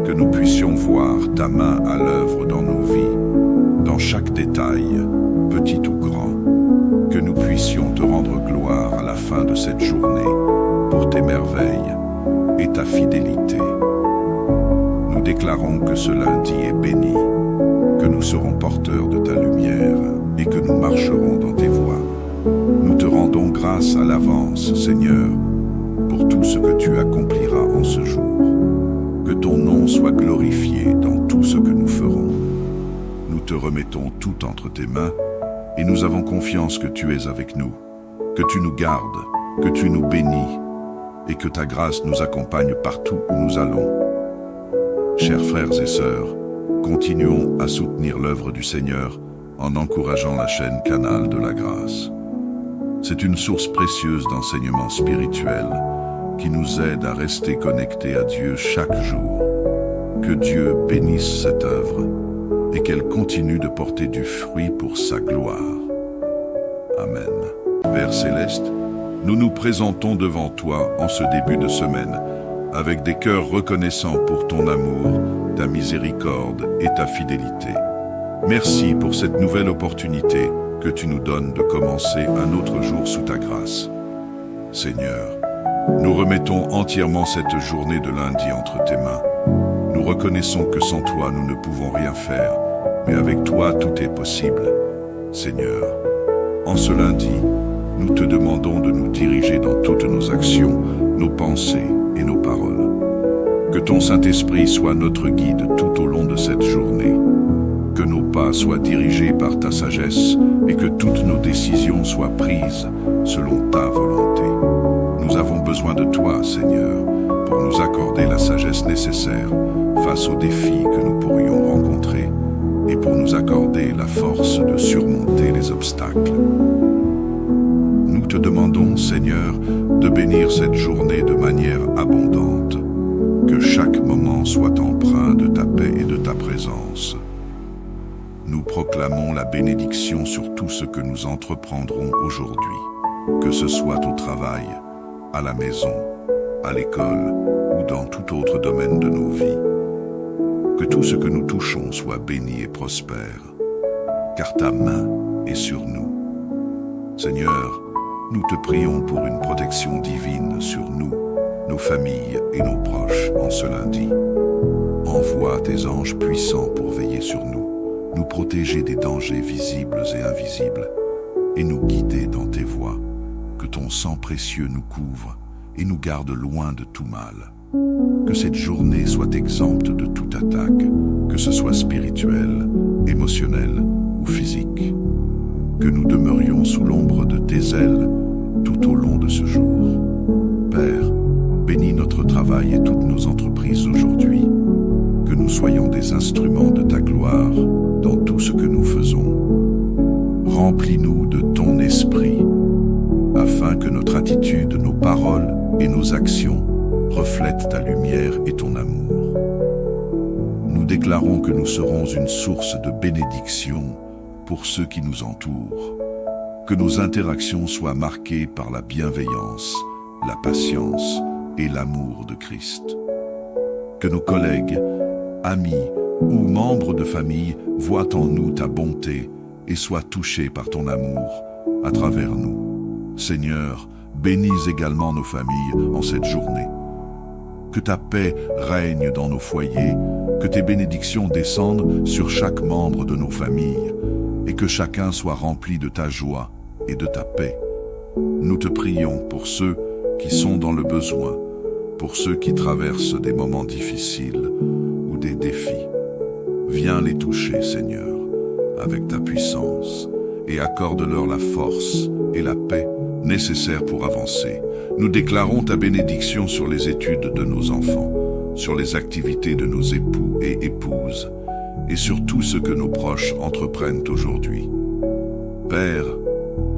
que nous puissions voir ta main à l'œuvre dans nos vies, dans chaque détail, petit ou grand, que nous puissions te rendre gloire à la fin de cette journée pour tes merveilles et ta fidélité. Nous déclarons que ce lundi est béni, que nous serons porteurs de ta lumière et que nous marcherons dans tes voies. Nous te rendons grâce à l'avance, Seigneur, pour tout ce que tu accompliras en ce jour. Que ton nom soit glorifié dans tout ce que nous ferons. Nous te remettons tout entre tes mains et nous avons confiance que tu es avec nous, que tu nous gardes, que tu nous bénis et que ta grâce nous accompagne partout où nous allons. Chers frères et sœurs, continuons à soutenir l'œuvre du Seigneur en encourageant la chaîne Canal de la Grâce. C'est une source précieuse d'enseignement spirituel qui nous aide à rester connectés à Dieu chaque jour. Que Dieu bénisse cette œuvre et qu'elle continue de porter du fruit pour sa gloire. Amen. Père céleste, nous nous présentons devant toi en ce début de semaine avec des cœurs reconnaissants pour ton amour, ta miséricorde et ta fidélité. Merci pour cette nouvelle opportunité que tu nous donnes de commencer un autre jour sous ta grâce. Seigneur, nous remettons entièrement cette journée de lundi entre tes mains. Nous reconnaissons que sans toi, nous ne pouvons rien faire, mais avec toi, tout est possible. Seigneur, en ce lundi, nous te demandons de nous diriger dans toutes nos actions, nos pensées et nos paroles. Que ton Saint-Esprit soit notre guide tout au long de cette journée. Que nos pas soient dirigés par ta sagesse et que toutes nos décisions soient prises selon ta volonté. Nous avons besoin de toi, Seigneur, pour nous accorder la sagesse nécessaire face aux défis que nous pourrions rencontrer et pour nous accorder la force de surmonter les obstacles. Nous te demandons, Seigneur, de bénir cette journée de manière abondante, que chaque moment soit empreint de ta paix et de ta présence. Nous proclamons la bénédiction sur tout ce que nous entreprendrons aujourd'hui, que ce soit au travail, à la maison, à l'école ou dans tout autre domaine de nos vies. Que tout ce que nous touchons soit béni et prospère, car ta main est sur nous. Seigneur, nous te prions pour une protection divine sur nous, nos familles et nos proches en ce lundi. Envoie tes anges puissants pour veiller sur nous, nous protéger des dangers visibles et invisibles, et nous guider dans tes voies. Que ton sang précieux nous couvre et nous garde loin de tout mal. Que cette journée soit exempte de toute attaque, que ce soit spirituelle, émotionnelle ou physique. Que nous demeurions sous l'ombre de tes ailes tout au long de ce jour. Père, bénis notre travail et toutes nos entreprises aujourd'hui. Que nous soyons des instruments de ta gloire dans tout ce que nous faisons. Remplis-nous de ton esprit, afin que notre attitude, nos paroles et nos actions reflètent ta lumière et ton amour. Nous déclarons que nous serons une source de bénédiction pour ceux qui nous entourent. Que nos interactions soient marquées par la bienveillance, la patience et l'amour de Christ. Que nos collègues, amis ou membres de famille voient en nous ta bonté et soient touchés par ton amour à travers nous. Seigneur, bénis également nos familles en cette journée. Que ta paix règne dans nos foyers, que tes bénédictions descendent sur chaque membre de nos familles et que chacun soit rempli de ta joie et de ta paix. Nous te prions pour ceux qui sont dans le besoin, pour ceux qui traversent des moments difficiles ou des défis. Viens les toucher, Seigneur, avec ta puissance et accorde-leur la force et la paix nécessaires pour avancer. Nous déclarons ta bénédiction sur les études de nos enfants, sur les activités de nos époux et épouses, et sur tout ce que nos proches entreprennent aujourd'hui. Père,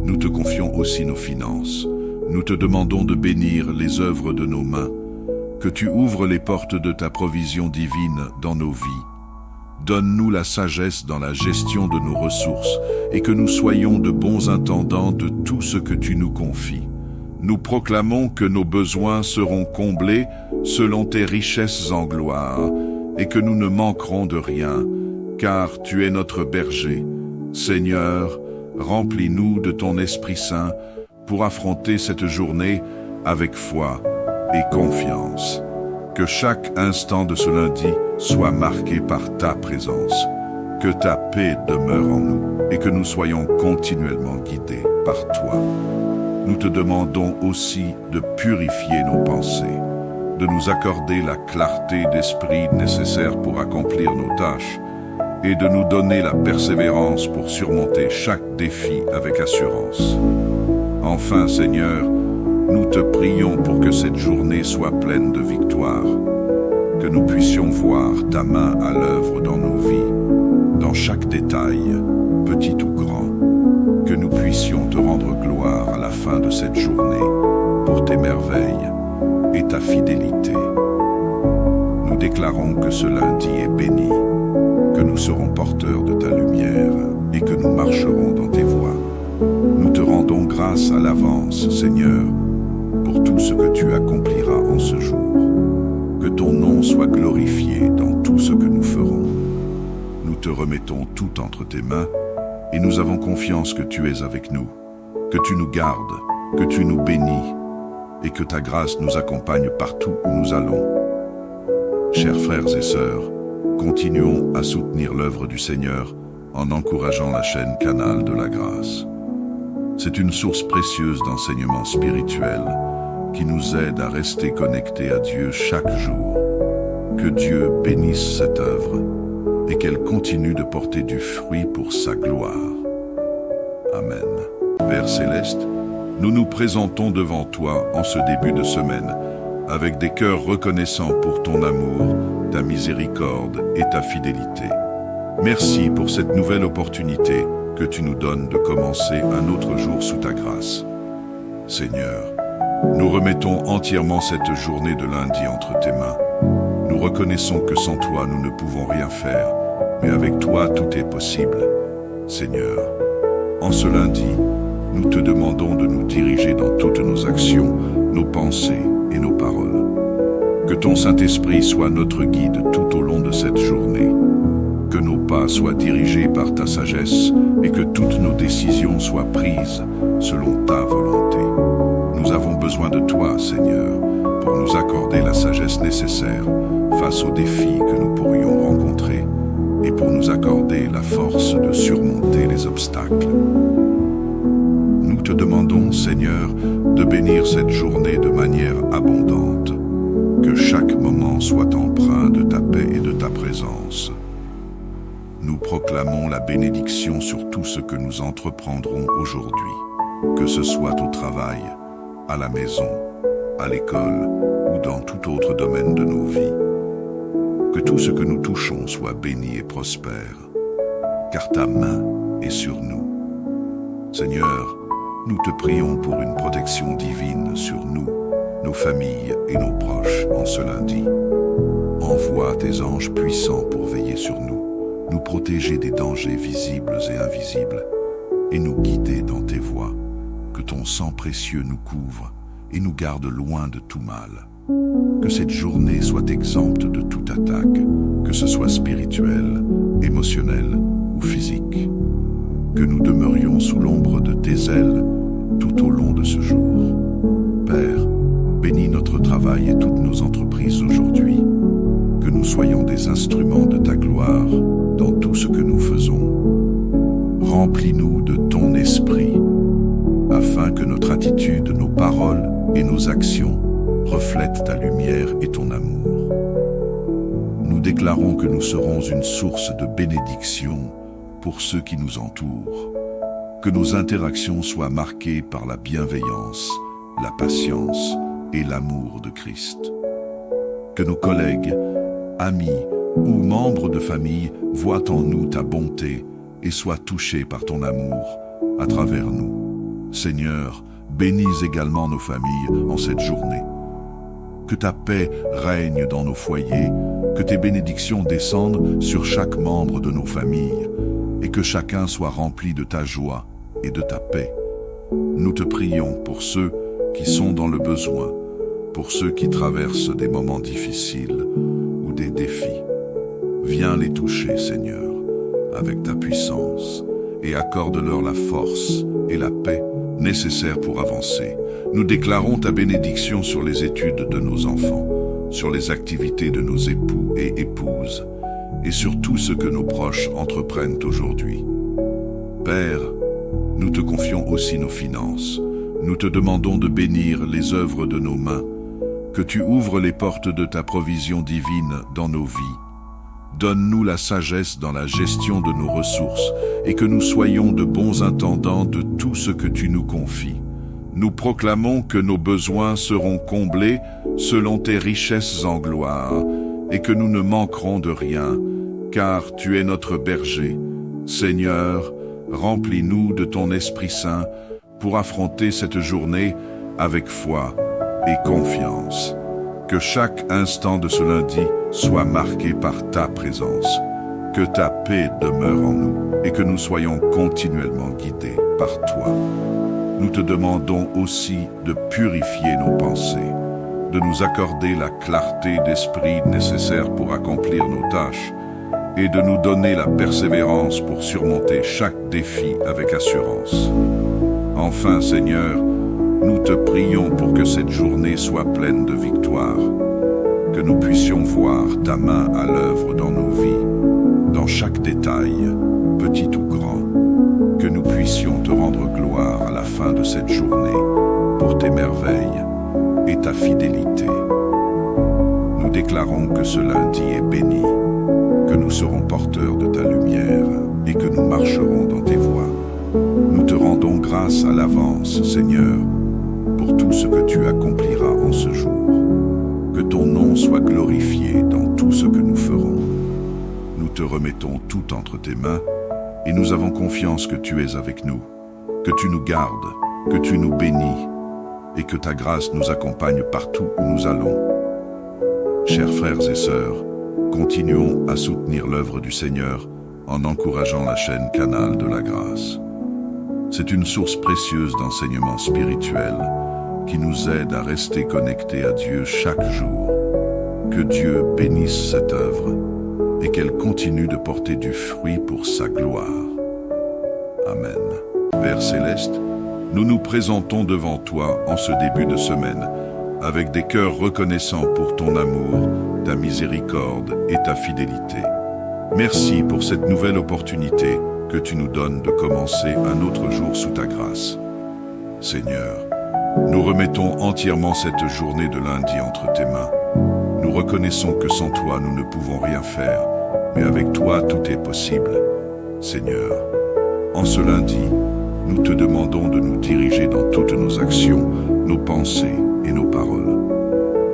nous te confions aussi nos finances. Nous te demandons de bénir les œuvres de nos mains, que tu ouvres les portes de ta provision divine dans nos vies. Donne-nous la sagesse dans la gestion de nos ressources et que nous soyons de bons intendants de tout ce que tu nous confies. Nous proclamons que nos besoins seront comblés selon tes richesses en gloire et que nous ne manquerons de rien, car tu es notre berger. Seigneur, remplis-nous de ton Esprit Saint pour affronter cette journée avec foi et confiance. Que chaque instant de ce lundi soit marqué par ta présence. Que ta paix demeure en nous et que nous soyons continuellement guidés par toi. Nous te demandons aussi de purifier nos pensées, de nous accorder la clarté d'esprit nécessaire pour accomplir nos tâches et de nous donner la persévérance pour surmonter chaque défi avec assurance. Enfin, Seigneur, nous te prions pour que cette journée soit pleine de victoires, que nous puissions voir ta main à l'œuvre dans nos vies, dans chaque détail, petit ou grand, que nous puissions te rendre gloire à la fin de cette journée pour tes merveilles et ta fidélité. Nous déclarons que ce lundi est béni, que nous serons porteurs de ta lumière et que nous marcherons dans tes voies. Nous te rendons grâce à l'avance, Seigneur, pour tout ce que tu accompliras en ce jour. Que ton nom soit glorifié dans tout ce que nous ferons. Nous te remettons tout entre tes mains et nous avons confiance que tu es avec nous, que tu nous gardes, que tu nous bénis et que ta grâce nous accompagne partout où nous allons. Chers frères et sœurs, continuons à soutenir l'œuvre du Seigneur en encourageant la chaîne Canal de la Grâce. C'est une source précieuse d'enseignement spirituel qui nous aide à rester connectés à Dieu chaque jour. Que Dieu bénisse cette œuvre et qu'elle continue de porter du fruit pour sa gloire. Amen. Père Céleste, nous nous présentons devant toi en ce début de semaine avec des cœurs reconnaissants pour ton amour, ta miséricorde et ta fidélité. Merci pour cette nouvelle opportunité que tu nous donnes de commencer un autre jour sous ta grâce. Seigneur, nous remettons entièrement cette journée de lundi entre tes mains. Nous reconnaissons que sans toi, nous ne pouvons rien faire, mais avec toi, tout est possible. Seigneur, en ce lundi, nous te demandons de nous diriger dans toutes nos actions, nos pensées et nos paroles. Que ton Saint-Esprit soit notre guide tout au long de cette journée. Que nos pas soient dirigés par ta sagesse et que toutes nos décisions soient prises selon ta volonté. Nous avons besoin de toi, Seigneur, pour nous accorder la sagesse nécessaire face aux défis que nous pourrions rencontrer et pour nous accorder la force de surmonter les obstacles. Nous te demandons, Seigneur, de bénir cette journée de manière abondante, que chaque moment soit empreint de ta paix et de ta présence. Nous proclamons la bénédiction sur tout ce que nous entreprendrons aujourd'hui, que ce soit au travail, à la maison, à l'école ou dans tout autre domaine de nos vies. Que tout ce que nous touchons soit béni et prospère, car ta main est sur nous. Seigneur, nous te prions pour une protection divine sur nous, nos familles et nos proches en ce lundi. Envoie tes anges puissants pour veiller sur nous, nous protéger des dangers visibles et invisibles, et nous guider dans tes voies. Que ton sang précieux nous couvre et nous garde loin de tout mal. Que cette journée soit exempte de toute attaque, que ce soit spirituelle, émotionnelle ou physique. Que nous demeurions sous l'ombre de tes ailes tout au long de ce jour. Père, bénis notre travail et toutes nos entreprises aujourd'hui. Que nous soyons des instruments de ta gloire dans tout ce que nous faisons. Remplis-nous de ton esprit, afin que notre attitude, nos paroles et nos actions reflètent ta lumière et ton amour. Nous déclarons que nous serons une source de bénédiction pour ceux qui nous entourent. Que nos interactions soient marquées par la bienveillance, la patience et l'amour de Christ. Que nos collègues, amis ou membres de famille voient en nous ta bonté et soient touchés par ton amour à travers nous. Seigneur, bénis également nos familles en cette journée. Que ta paix règne dans nos foyers, que tes bénédictions descendent sur chaque membre de nos familles et que chacun soit rempli de ta joie et de ta paix. Nous te prions pour ceux qui sont dans le besoin, pour ceux qui traversent des moments difficiles ou des défis. Viens les toucher, Seigneur, avec ta puissance et accorde-leur la force et la paix nécessaires pour avancer. Nous déclarons ta bénédiction sur les études de nos enfants, sur les activités de nos époux et épouses, et sur tout ce que nos proches entreprennent aujourd'hui. Père, nous te confions aussi nos finances. Nous te demandons de bénir les œuvres de nos mains, que tu ouvres les portes de ta provision divine dans nos vies. Donne-nous la sagesse dans la gestion de nos ressources et que nous soyons de bons intendants de tout ce que tu nous confies. Nous proclamons que nos besoins seront comblés selon tes richesses en gloire et que nous ne manquerons de rien, car tu es notre berger. Seigneur, remplis-nous de ton Esprit Saint pour affronter cette journée avec foi et confiance. Que chaque instant de ce lundi soit marqué par ta présence, que ta paix demeure en nous et que nous soyons continuellement guidés par toi. Nous te demandons aussi de purifier nos pensées, de nous accorder la clarté d'esprit nécessaire pour accomplir nos tâches et de nous donner la persévérance pour surmonter chaque défi avec assurance. Enfin, Seigneur, nous te prions pour que cette journée soit pleine de victoire, que nous puissions voir ta main à l'œuvre dans nos vies, dans chaque détail, petit ou grand, que nous puissions te rendre gloire à la fin de cette journée pour tes merveilles et ta fidélité. Nous déclarons que ce lundi est béni, que nous serons porteurs de ta lumière et que nous marcherons dans tes voies. Nous te rendons grâce à l'avance, Seigneur, pour tout ce que tu accompliras en ce jour. Que ton nom soit glorifié dans tout ce que nous ferons. Nous te remettons tout entre tes mains et nous avons confiance que tu es avec nous, que tu nous gardes, que tu nous bénis et que ta grâce nous accompagne partout où nous allons. Chers frères et sœurs, continuons à soutenir l'œuvre du Seigneur en encourageant la chaîne Canal de la Grâce. C'est une source précieuse d'enseignement spirituel qui nous aide à rester connectés à Dieu chaque jour. Que Dieu bénisse cette œuvre et qu'elle continue de porter du fruit pour sa gloire. Amen. Père céleste, nous nous présentons devant toi en ce début de semaine avec des cœurs reconnaissants pour ton amour, ta miséricorde et ta fidélité. Merci pour cette nouvelle opportunité que tu nous donnes de commencer un autre jour sous ta grâce. Seigneur, nous remettons entièrement cette journée de lundi entre tes mains. Nous reconnaissons que sans toi, nous ne pouvons rien faire, mais avec toi, tout est possible. Seigneur, en ce lundi, nous te demandons de nous diriger dans toutes nos actions, nos pensées et nos paroles.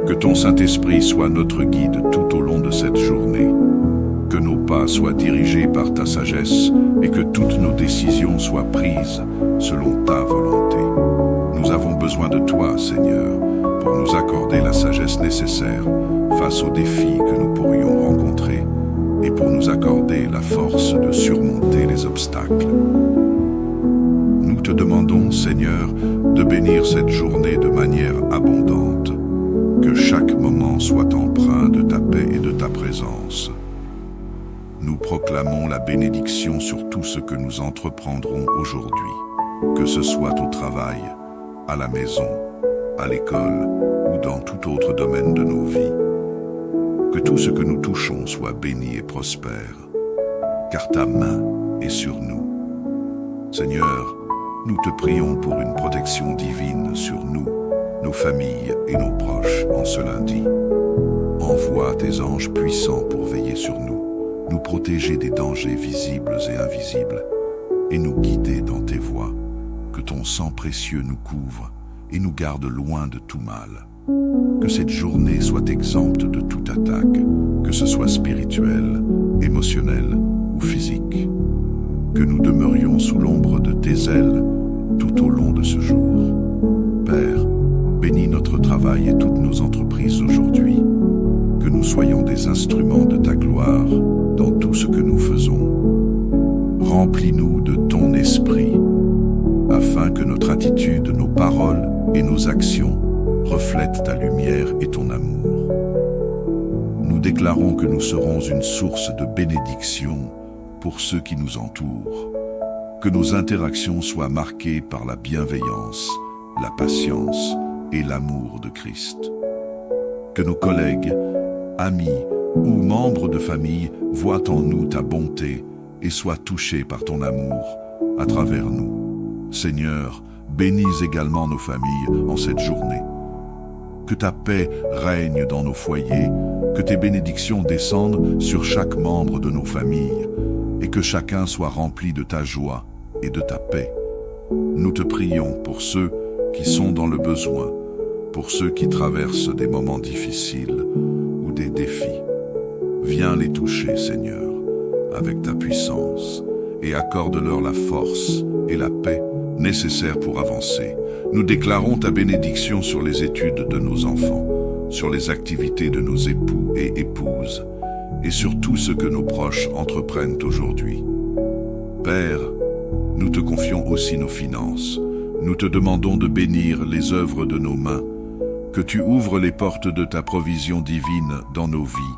Que ton Saint-Esprit soit notre guide tout au long de cette journée. Que nos pas soient dirigés par ta sagesse et que toutes nos décisions soient prises selon ta volonté. Nous avons besoin de toi, Seigneur, pour nous accorder la sagesse nécessaire face aux défis que nous pourrions rencontrer et pour nous accorder la force de surmonter les obstacles. Nous te demandons, Seigneur, de bénir cette journée de manière abondante, que chaque moment soit empreint de ta paix et de ta présence. Nous proclamons la bénédiction sur tout ce que nous entreprendrons aujourd'hui, que ce soit au travail, à la maison, à l'école ou dans tout autre domaine de nos vies. Que tout ce que nous touchons soit béni et prospère, car ta main est sur nous. Seigneur, nous te prions pour une protection divine sur nous, nos familles et nos proches en ce lundi. Envoie tes anges puissants pour veiller sur nous, nous protéger des dangers visibles et invisibles, et nous guider dans tes voies. Que ton sang précieux nous couvre et nous garde loin de tout mal. Que cette journée soit exempte de toute attaque, que ce soit spirituelle, émotionnelle ou physique. Que nous demeurions sous l'ombre de tes ailes tout au long de ce jour. Père, bénis notre travail et toutes nos entreprises aujourd'hui. Que nous soyons des instruments de ta gloire dans tout ce que nous faisons. Remplis-nous de ton esprit, afin que notre attitude, nos paroles et nos actions reflètent ta lumière et ton amour. Nous déclarons que nous serons une source de bénédiction pour ceux qui nous entourent. Que nos interactions soient marquées par la bienveillance, la patience et l'amour de Christ. Que nos collègues, amis ou membres de famille voient en nous ta bonté et soient touchés par ton amour à travers nous. Seigneur, bénis également nos familles en cette journée. Que ta paix règne dans nos foyers, que tes bénédictions descendent sur chaque membre de nos familles et que chacun soit rempli de ta joie et de ta paix. Nous te prions pour ceux qui sont dans le besoin, pour ceux qui traversent des moments difficiles ou des défis. Viens les toucher, Seigneur, avec ta puissance et accorde-leur la force et la paix nécessaires pour avancer. Nous déclarons ta bénédiction sur les études de nos enfants, sur les activités de nos époux et épouses, et sur tout ce que nos proches entreprennent aujourd'hui. Père, nous te confions aussi nos finances. Nous te demandons de bénir les œuvres de nos mains, que tu ouvres les portes de ta provision divine dans nos vies.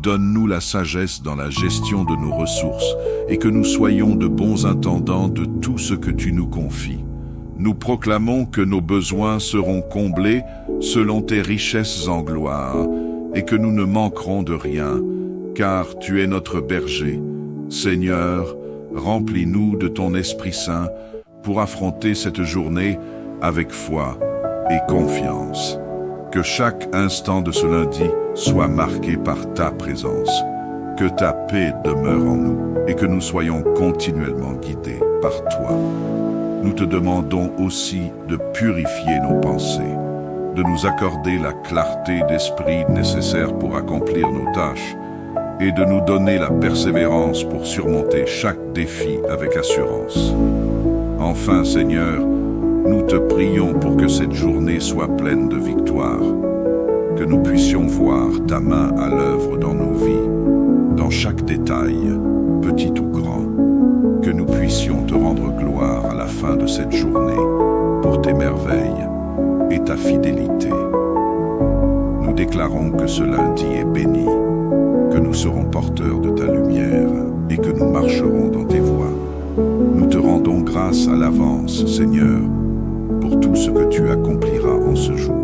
Donne-nous la sagesse dans la gestion de nos ressources et que nous soyons de bons intendants de tout ce que tu nous confies. Nous proclamons que nos besoins seront comblés selon tes richesses en gloire et que nous ne manquerons de rien, car tu es notre berger. Seigneur, remplis-nous de ton Esprit Saint pour affronter cette journée avec foi et confiance. Que chaque instant de ce lundi soit marqué par ta présence, que ta paix demeure en nous et que nous soyons continuellement guidés par toi. Nous te demandons aussi de purifier nos pensées, de nous accorder la clarté d'esprit nécessaire pour accomplir nos tâches et de nous donner la persévérance pour surmonter chaque défi avec assurance. Enfin, Seigneur, nous te prions pour que cette journée soit pleine de victoires, que nous puissions voir ta main à l'œuvre dans nos vies, dans chaque détail, petit ou grand, que nous puissions te rendre gloire à la fin de cette journée pour tes merveilles et ta fidélité. Nous déclarons que ce lundi est béni, que nous serons porteurs de ta lumière et que nous marcherons dans tes voies. Nous te rendons grâce à l'avance, Seigneur, pour tout ce que tu accompliras en ce jour.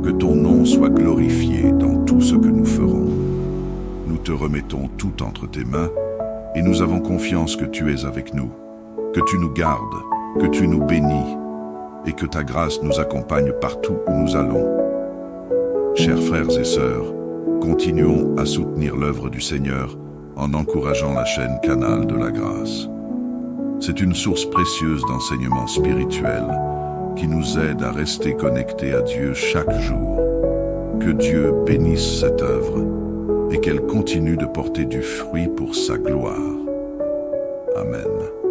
Que ton nom soit glorifié dans tout ce que nous ferons. Nous te remettons tout entre tes mains et nous avons confiance que tu es avec nous, que tu nous gardes, que tu nous bénis et que ta grâce nous accompagne partout où nous allons. Chers frères et sœurs, continuons à soutenir l'œuvre du Seigneur en encourageant la chaîne Canal de la Grâce. C'est une source précieuse d'enseignement spirituel qui nous aide à rester connectés à Dieu chaque jour. Que Dieu bénisse cette œuvre et qu'elle continue de porter du fruit pour sa gloire. Amen.